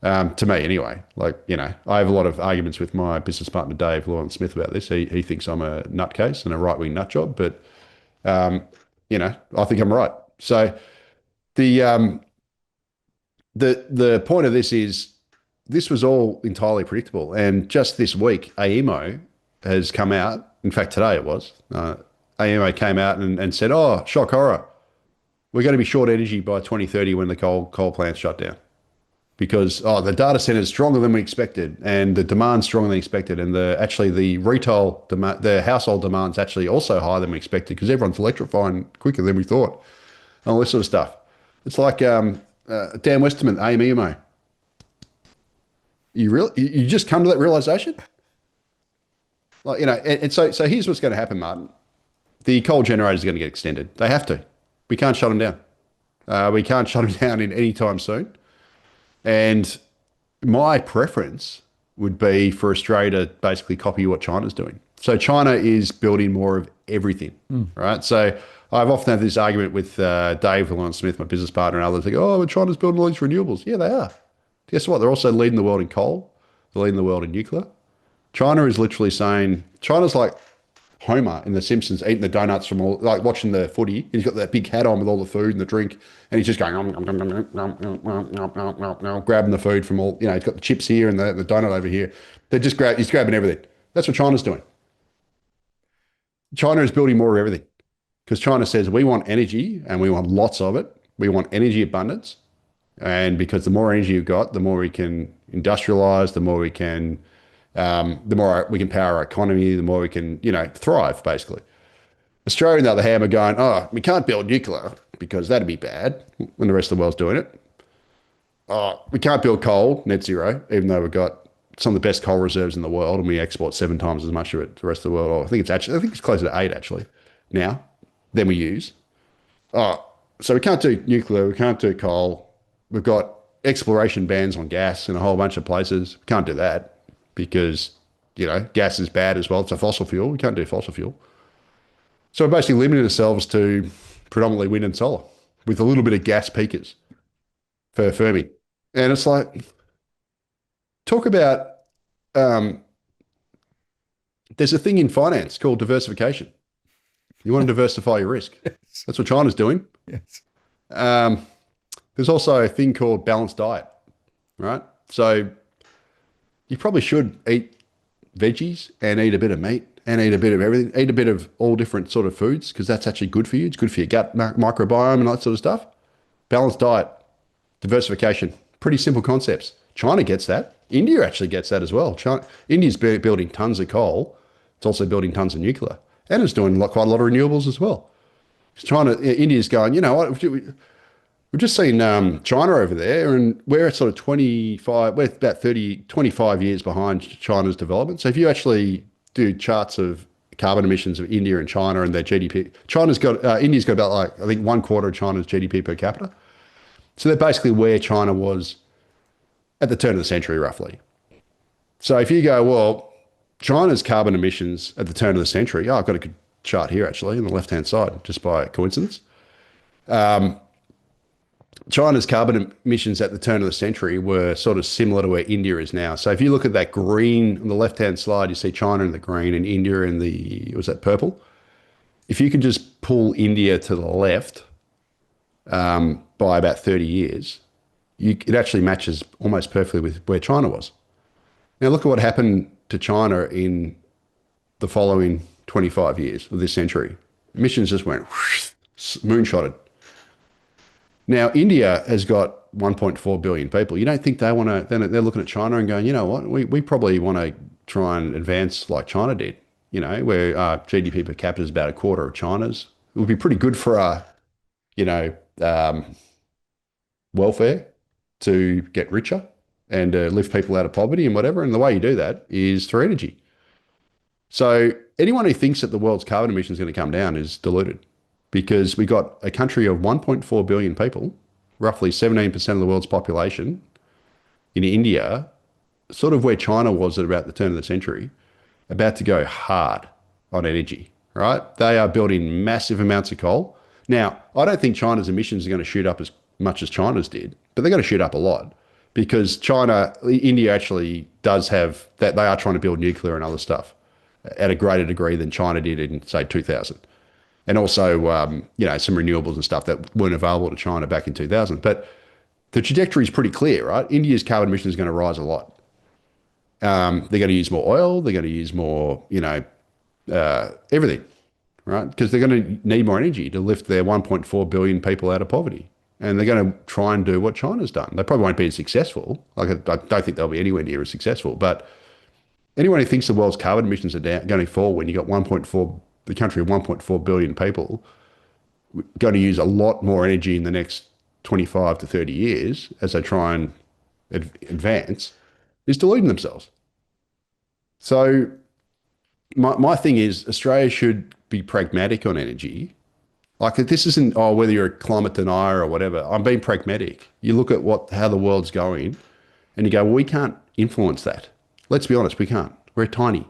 To me anyway. Like, I have a lot of arguments with my business partner, Dave Llewellyn-Smith, about this. He thinks I'm a nutcase and a right-wing nut job, but, I think I'm right. So the point of this is, this was all entirely predictable. And just this week, AEMO has come out. In fact, today it was. AEMO came out and said, oh, shock horror. We're going to be short energy by 2030 when the coal plants shut down. Because, the data center is stronger than we expected and the demand's stronger than expected. And the retail demand, the household demand's actually also higher than we expected because everyone's electrifying quicker than we thought. And all this sort of stuff. It's like Dan Westerman, AEMO. You just come to that realization? Like, and so here's what's going to happen, Martin. The coal generators are going to get extended. They have to. We can't shut them down. We can't shut them down in any time soon. And my preference would be for Australia to basically copy what China's doing. So China is building more of everything, right? So I've often had this argument with Dave Llewellyn-Smith, my business partner, and others. They go, well, China's building all these renewables. Yeah, they are. Guess what? They're also leading the world in coal. They're leading the world in nuclear. China is literally saying, China's like Homer in The Simpsons eating the donuts from like watching the footy. He's got that big hat on with all the food and the drink, and he's just going, grabbing the food from all, he's got the chips here and the donut over here. He's grabbing everything. That's what China's doing. China is building more of everything because China says we want energy and we want lots of it. We want energy abundance. And because the more energy you've got, the more we can industrialize, the more we can power our economy, the more we can, thrive, basically. Australia, on the other hand, are going, oh, we can't build nuclear because that'd be bad when the rest of the world's doing it. Oh, we can't build coal, net zero, even though we've got some of the best coal reserves in the world and we export 7 times as much of it to the rest of the world. Or I think it's closer to 8 actually now than we use. Oh, so we can't do nuclear, we can't do coal. We've got exploration bans on gas in a whole bunch of places. We can't do that because, gas is bad as well. It's a fossil fuel. We can't do fossil fuel. So we're basically limiting ourselves to predominantly wind and solar with a little bit of gas peakers for firming. And it's like, talk about, there's a thing in finance called diversification. You want to diversify your risk. Yes. That's what China's doing. Yes. There's also a thing called balanced diet, right? So you probably should eat veggies and eat a bit of meat and eat a bit of everything, eat a bit of all different sort of foods because that's actually good for you. It's good for your gut microbiome and that sort of stuff. Balanced diet, diversification, pretty simple concepts. China gets that. India actually gets that as well. India's building tons of coal. It's also building tons of nuclear. And it's doing quite a lot of renewables as well. India's going, what, we've just seen China over there, and we're at sort of 25, we're about 25 years behind China's development. So if you actually do charts of carbon emissions of India and China and their GDP, India's got about I think 1/4 of China's GDP per capita. So they're basically where China was at the turn of the century, roughly. So if you go, well, China's carbon emissions at the turn of the century, I've got a good chart here actually on the left-hand side, just by coincidence. China's carbon emissions at the turn of the century were sort of similar to where India is now. So if you look at that green on the left-hand slide, you see China in the green and India in the, was that purple? If you could just pull India to the left by about 30 years, it actually matches almost perfectly with where China was. Now look at what happened to China in the following 25 years of this century. Emissions just went whoosh, moonshotted. Now, India has got 1.4 billion people. You don't think they want to, then they're looking at China and going, you know what, we probably want to try and advance like China did, you know, where GDP per capita is about a quarter of China's. It would be pretty good for our, you know, welfare to get richer and lift people out of poverty and whatever. And the way you do that is through energy. So anyone who thinks that the world's carbon emissions is going to come down is deluded, because we got a country of 1.4 billion people, roughly 17% of the world's population in India, sort of where China was at about the turn of the century, about to go hard on energy, right? They are building massive amounts of coal. Now, I don't think China's emissions are going to shoot up as much as China's did, but they're going to shoot up a lot because India actually does have that. They are trying to build nuclear and other stuff at a greater degree than China did in, say, 2000. And also, you know, some renewables and stuff that weren't available to China back in 2000. But the trajectory is pretty clear, right? India's carbon emissions are going to rise a lot. They're going to use more oil. They're going to use more, you know, everything, right? Because they're going to need more energy to lift their 1.4 billion people out of poverty. And they're going to try and do what China's done. They probably won't be as successful. Like, I don't think they'll be anywhere near as successful. But anyone who thinks the world's carbon emissions are going to fall when you got the country of 1.4 billion people going to use a lot more energy in the next 25 to 30 years as they try and advance is deluding themselves. So my thing is Australia should be pragmatic on energy. Like, this isn't, whether you're a climate denier or whatever. I'm being pragmatic. You look at how the world's going and you go, well, we can't influence that. Let's be honest, we can't. We're tiny.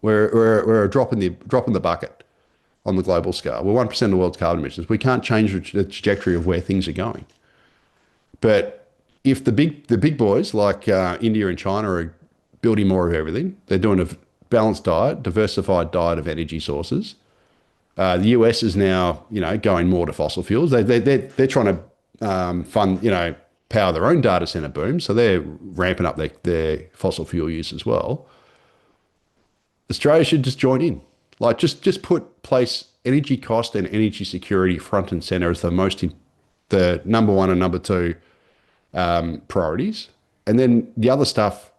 We're a drop in the bucket on the global scale. We're 1% of the world's carbon emissions. We can't change the trajectory of where things are going. But if the big boys like India and China are building more of everything, they're doing a balanced diet, diversified diet of energy sources. The US is now, you know, going more to fossil fuels. They're trying to fund, you know, power their own data center boom. So they're ramping up their fossil fuel use as well. Australia should just join in. Like, just place energy cost and energy security front and center as the number one and number two priorities. And then the other stuff,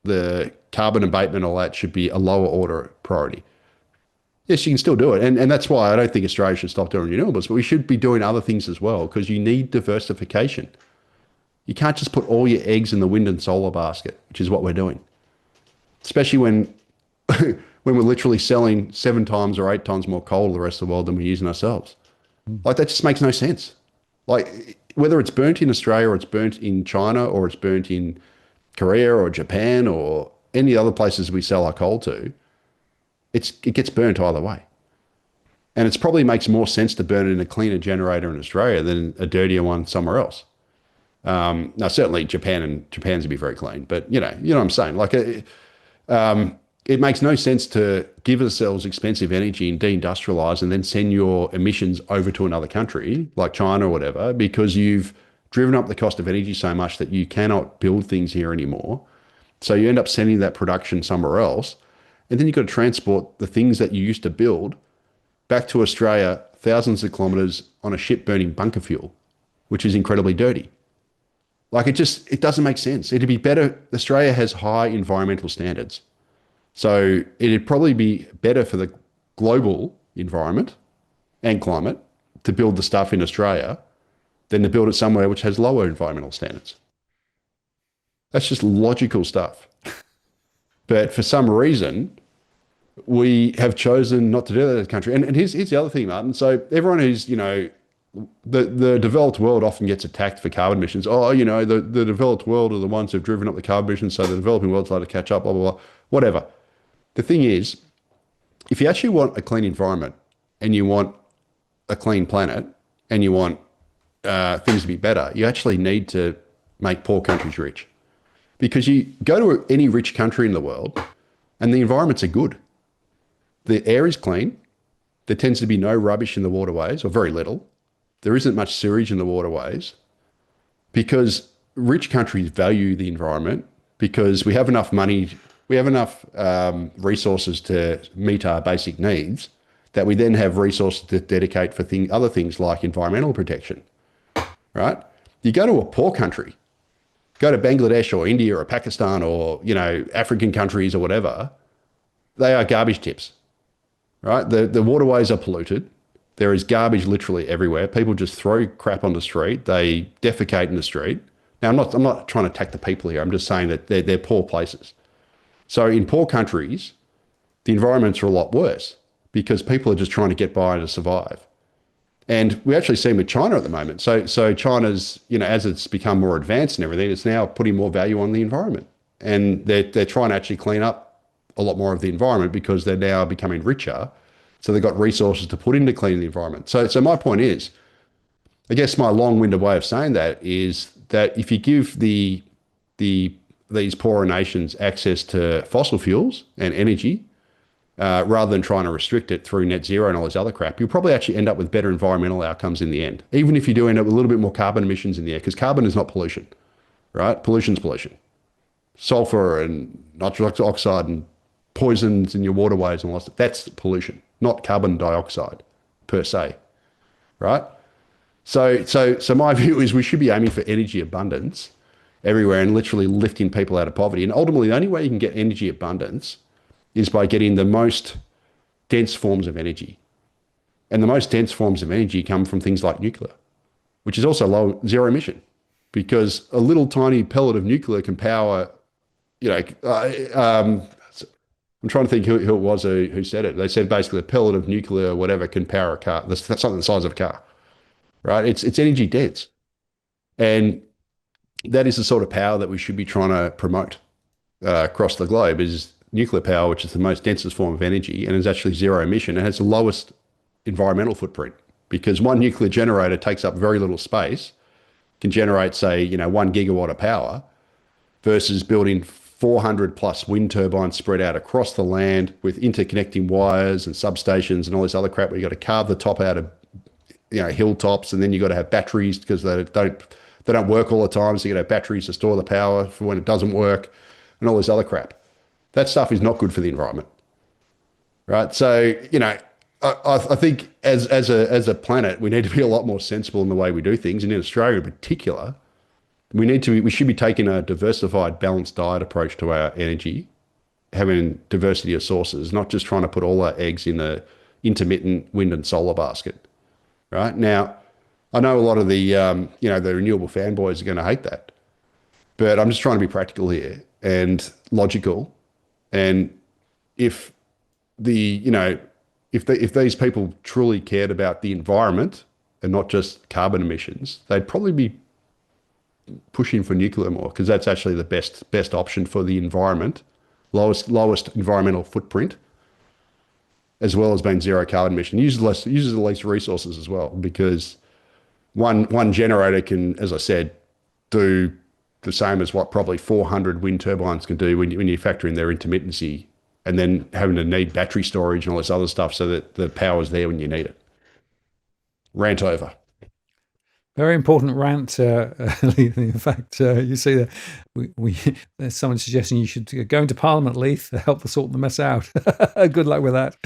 the carbon abatement, all that should be a lower order priority. Yes, you can still do it. And that's why I don't think Australia should stop doing renewables, but we should be doing other things as well, because you need diversification. You can't just put all your eggs in the wind and solar basket, which is what we're doing. Especially when when we're literally selling 7 times or 8 times more coal to the rest of the world than we're using ourselves. Like, that just makes no sense. Like, whether it's burnt in Australia or it's burnt in China or it's burnt in Korea or Japan or any other places we sell our coal to, it gets burnt either way. And it probably makes more sense to burn it in a cleaner generator in Australia than a dirtier one somewhere else. Now, certainly Japan's would be very clean, but you know what I'm saying? Like, it makes no sense to give ourselves expensive energy and deindustrialize and then send your emissions over to another country like China or whatever, because you've driven up the cost of energy so much that you cannot build things here anymore. So you end up sending that production somewhere else. And then you've got to transport the things that you used to build back to Australia, thousands of kilometers on a ship burning bunker fuel, which is incredibly dirty. Like, it doesn't make sense. It'd be better. Australia has high environmental standards. So it'd probably be better for the global environment and climate to build the stuff in Australia than to build it somewhere which has lower environmental standards. That's just logical stuff. But for some reason, we have chosen not to do that as a country. And here's the other thing, Martin. So everyone who's, you know, the developed world often gets attacked for carbon emissions. Oh, you know, the developed world are the ones who've driven up the carbon emissions, so the developing world's like to catch up, blah, blah, blah, whatever. The thing is, if you actually want a clean environment and you want a clean planet and you want things to be better, you actually need to make poor countries rich. Because you go to any rich country in the world and the environments are good. The air is clean. There tends to be no rubbish in the waterways, or very little. There isn't much sewage in the waterways because rich countries value the environment because we have enough money, we have enough resources to meet our basic needs that we then have resources to dedicate for other things like environmental protection, right? You go to a poor country, go to Bangladesh or India or Pakistan or, African countries or whatever, they are garbage tips, right? The waterways are polluted. There is garbage literally everywhere. People just throw crap on the street. They defecate in the street. Now, I'm not trying to attack the people here. I'm just saying that they're poor places. So in poor countries, the environments are a lot worse because people are just trying to get by and to survive. And we actually see with China at the moment. So China's, as it's become more advanced and everything, it's now putting more value on the environment. And they're trying to actually clean up a lot more of the environment because they're now becoming richer. So they've got resources to put into cleaning the environment. So my point is, I guess my long-winded way of saying that is that if you give these poorer nations access to fossil fuels and energy, rather than trying to restrict it through net zero and all this other crap, you'll probably actually end up with better environmental outcomes in the end. Even if you do end up with a little bit more carbon emissions in the air, because carbon is not pollution, right? Pollution's pollution. Sulfur and nitrous oxide and poisons in your waterways and all that stuff, that's pollution, not carbon dioxide per se, right? So my view is we should be aiming for energy abundance everywhere and literally lifting people out of poverty. And ultimately, the only way you can get energy abundance is by getting the most dense forms of energy. And the most dense forms of energy come from things like nuclear, which is also zero emission, because a little tiny pellet of nuclear can power, I'm trying to think who it was who said it. They said basically a pellet of nuclear or whatever can power a car. That's something the size of a car, right? It's energy dense. And that is the sort of power that we should be trying to promote across the globe, is nuclear power, which is the most densest form of energy and is actually zero emission and has the lowest environmental footprint, because one nuclear generator takes up very little space, can generate, say, 1 gigawatt of power, versus building 400 plus wind turbines spread out across the land with interconnecting wires and substations and all this other crap where you got to carve the top out of hilltops, and then you got to have batteries because they don't work all the time, so you got to have batteries to store the power for when it doesn't work and all this other crap. That stuff is not good for the environment, right? So, I think as a planet, we need to be a lot more sensible in the way we do things. And in Australia in particular, we should be taking a diversified, balanced diet approach to our energy, having diversity of sources, not just trying to put all our eggs in the intermittent wind and solar basket, right? Now, I know a lot of the, the renewable fanboys are going to hate that, but I'm just trying to be practical here and logical. And if if these people truly cared about the environment and not just carbon emissions, they'd probably be pushing for nuclear more, because that's actually the best option for the environment, lowest environmental footprint, as well as being zero carbon emission. Uses the least resources as well, because one generator can, as I said, do the same as what probably 400 wind turbines can do when you factor in their intermittency, and then having to need battery storage and all this other stuff so that the power's there when you need it. Rant over. Very important rant. In fact, you see that there's someone suggesting you should go into Parliament, Leith, to help sort the mess out. Good luck with that.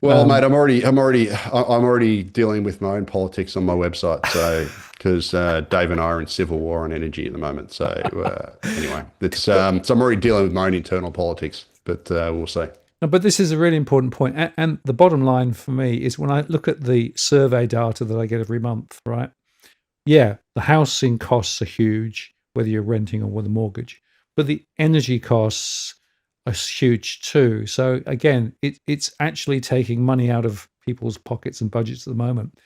Well, mate, I'm already dealing with my own politics on my website. So because Dave and I are in civil war on energy at the moment. So anyway, so I'm already dealing with my own internal politics. But we'll see. No, but this is a really important point. And the bottom line for me is, when I look at the survey data that I get every month, right? Yeah, the housing costs are huge, whether you're renting or with a mortgage, but the energy costs are huge too. So again, it's actually taking money out of people's pockets and budgets at the moment.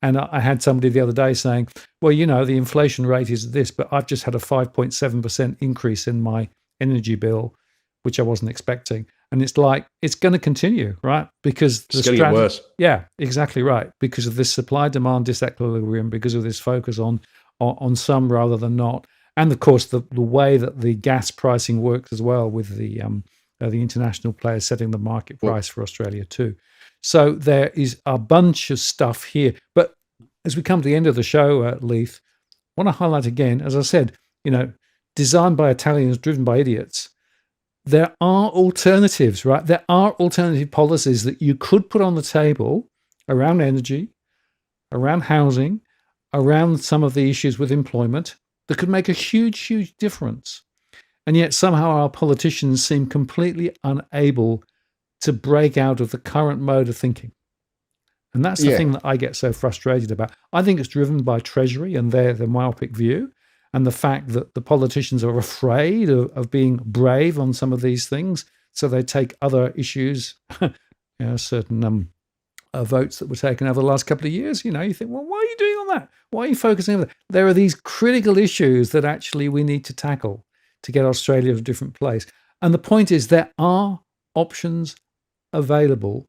And I had somebody the other day saying, well, the inflation rate is this, but I've just had a 5.7% increase in my energy bill, which I wasn't expecting. And it's like, it's going to continue, right? Because it's going to get worse. Yeah, exactly right. Because of this supply-demand disequilibrium, because of this focus on some rather than not. And of course, the way that the gas pricing works as well, with the international players setting the market price for Australia too. So there is a bunch of stuff here. But as we come to the end of the show, Leith, I want to highlight again, as I said, designed by Italians, driven by idiots. There are alternatives, right? There are alternative policies that you could put on the table around energy, around housing, around some of the issues with employment that could make a huge, huge difference. And yet somehow our politicians seem completely unable to break out of the current mode of thinking. And that's the thing that I get so frustrated about. I think it's driven by Treasury and their myopic view, and the fact that the politicians are afraid of being brave on some of these things. So they take other issues, certain votes that were taken over the last couple of years. You think, well, why are you doing all that? Why are you focusing on that? There are these critical issues that actually we need to tackle to get Australia to a different place. And the point is, there are options available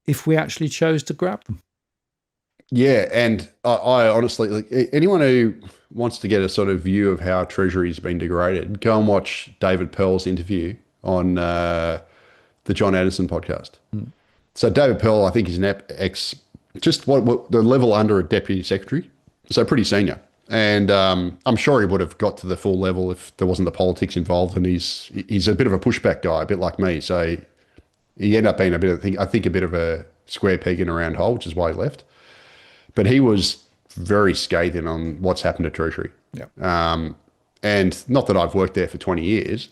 if we actually chose to grab them. Yeah, and I honestly, anyone who wants to get a sort of view of how Treasury's been degraded, go and watch David Pearl's interview on the John Anderson podcast. So David Pearl, I think, is an just what the level under a deputy secretary, so pretty senior. And I'm sure he would have got to the full level if there wasn't the politics involved. And he's a bit of a pushback guy, a bit like me. So he ended up being a bit of a square peg in a round hole, which is why he left. But he was very scathing on what's happened to Treasury. Yeah. And not that I've worked there for 20 years,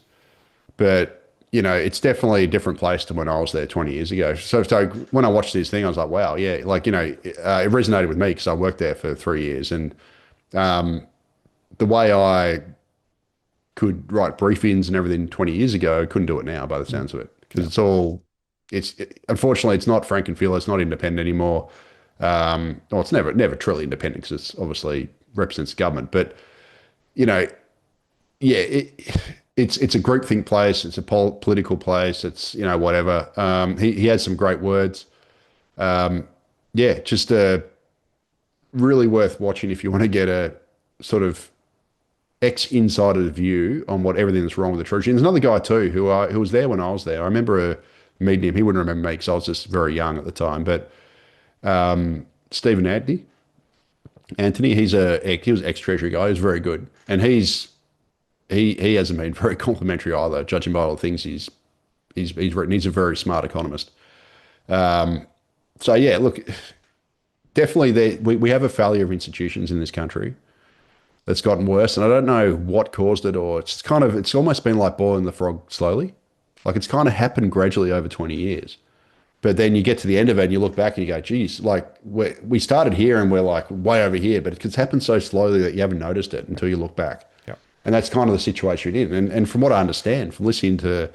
but it's definitely a different place to when I was there 20 years ago. So when I watched this thing, I was like, wow, yeah, it resonated with me because I worked there for 3 years. And the way I could write briefings and everything 20 years ago, I couldn't do it now by the sounds of it. Because unfortunately, it's not frank and feel, it's not independent anymore. It's never truly independent because it's obviously represents government. But, it's a groupthink place. It's a political place. It's, whatever. He has some great words. Just really worth watching if you want to get a sort of ex-insider view on everything that's wrong with the Treasury. And there's another guy too who was there when I was there. I remember meeting him. He wouldn't remember me because I was just very young at the time. But Stephen Anthony, he was ex-Treasury guy. He was very good. And he hasn't been very complimentary either, judging by all the things he's written. He's a very smart economist. Look, definitely we have a failure of institutions in this country that's gotten worse. And I don't know what caused it, or it's almost been like boiling the frog slowly. Like it's kind of happened gradually over 20 years. But then you get to the end of it and you look back and you go, geez, like we started here and we're like way over here, but it's happened so slowly that you haven't noticed it until you look back. Yeah. And that's kind of the situation you're in. And from what I understand, from listening to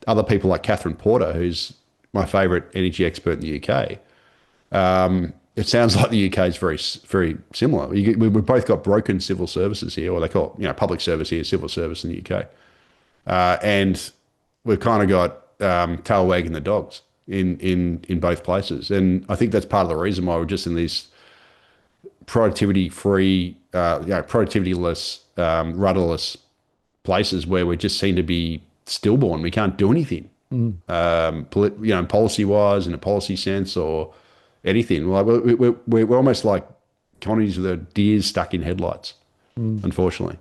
other people like Catherine Porter, who's my favourite energy expert in the UK, it sounds like the UK is very, very similar. We've both got broken civil services here, or they call it, public service here, civil service in the UK. And we've kind of got tail wagging the dogs in both places. And I think that's part of the reason why we're just in these productivity-free, productivity-less, rudderless places where we just seem to be stillborn. We can't do anything, policy-wise, in a policy sense, or anything. Like we're almost like colonies with their deers stuck in headlights, unfortunately.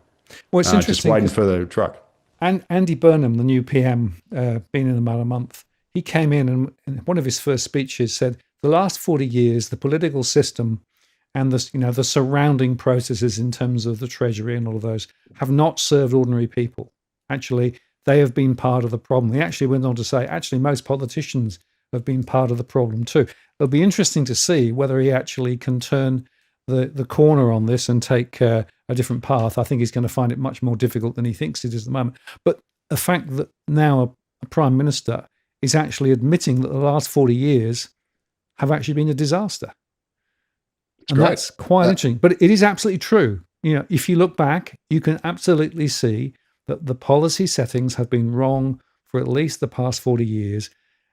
Well, it's interesting. Just waiting for the truck. And Andy Burnham, the new PM, been in about a month, he came in and in one of his first speeches said, the last 40 years, the political system and the surrounding processes in terms of the Treasury and all of those have not served ordinary people. Actually, they have been part of the problem. He actually went on to say, actually, most politicians have been part of the problem too. It'll be interesting to see whether he actually can turn the corner on this and take a different path. I think he's going to find it much more difficult than he thinks it is at the moment. But the fact that now a prime minister is actually admitting that the last 40 years have actually been a disaster. And that's quite interesting. But it is absolutely true. If you look back, you can absolutely see that the policy settings have been wrong for at least the past 40 years.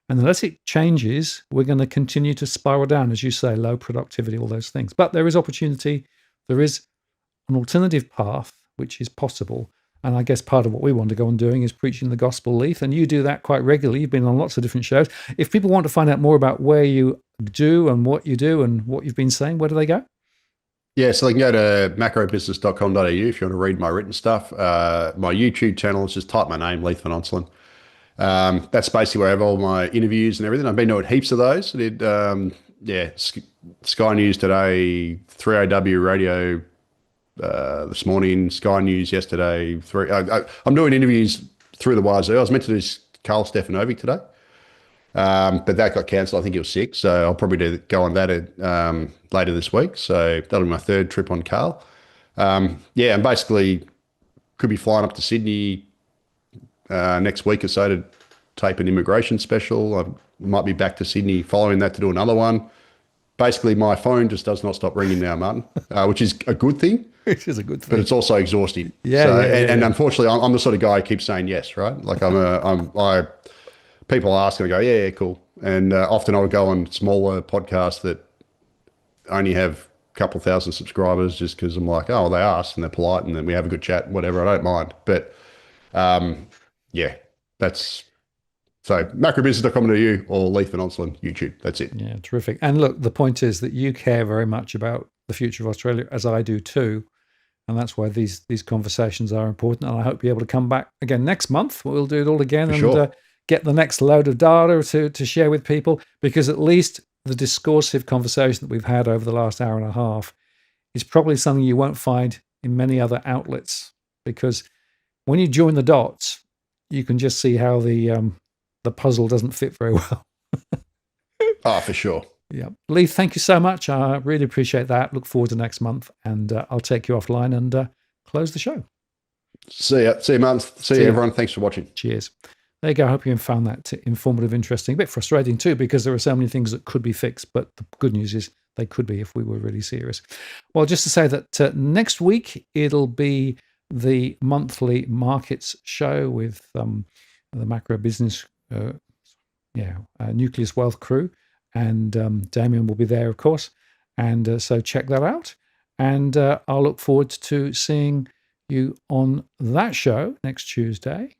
And unless it changes, we're going to continue to spiral down, as you say, low productivity, all those things. But there is opportunity. There is an alternative path, which is possible. And I guess part of what we want to go on doing is preaching the gospel, Leith. And you do that quite regularly. You've been on lots of different shows. If people want to find out more about where you do and what you do and what you've been saying, where do they go? Yeah, so they can go to macrobusiness.com.au if you want to read my written stuff. My YouTube channel is just type my name, Leith van Onselen. That's basically where I have all my interviews and everything. I've been doing heaps of those. I did, Sky News today, 3AW radio this morning, Sky News yesterday. I'm doing interviews through the wires. I was meant to do Carl Stefanovic today, but that got cancelled. I think he was sick, so I'll probably go on that later this week. So that'll be my third trip on Carl. And basically could be flying up to Sydney next week or so to tape an immigration special. I might be back to Sydney following that to do another one. Basically, my phone just does not stop ringing now, Martin, which is a good thing. Which is a good thing. But it's also exhausting. And unfortunately, I'm the sort of guy who keeps saying yes, right? Like people ask and I go, yeah, cool. And often I would go on smaller podcasts that only have a couple thousand subscribers just because I'm like, oh, they asked and they're polite and then we have a good chat, whatever. I don't mind. But that's so macrobusiness.com.au or Leith van Onselen YouTube. That's it. Yeah, terrific. And look, the point is that you care very much about the future of Australia, as I do too. And that's why these conversations are important. And I hope you're able to come back again next month. We'll do it all again get the next load of data to share with people, because at least the discursive conversation that we've had over the last hour and a half is probably something you won't find in many other outlets, because when you join the dots, you can just see how the puzzle doesn't fit very well. Oh, for sure. Yeah. Leith, thank you so much. I really appreciate that. Look forward to next month, and I'll take you offline and close the show. See you, Martin. See you, everyone. Thanks for watching. Cheers. There you go. I hope you found that informative, interesting, a bit frustrating too, because there are so many things that could be fixed, but the good news is they could be if we were really serious. Well, just to say that next week, it'll be the monthly markets show with the Macrobusiness Nucleus Wealth crew, and Damien will be there, of course. And so check that out. And I'll look forward to seeing you on that show next Tuesday.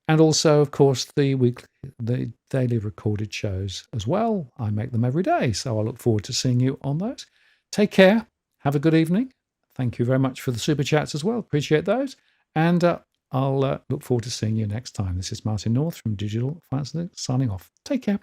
And also, of course, the daily recorded shows as well. I make them every day. So I look forward to seeing you on those. Take care. Have a good evening. Thank you very much for the super chats as well. Appreciate those. And I'll look forward to seeing you next time. This is Martin North from Digital Finance, signing off. Take care.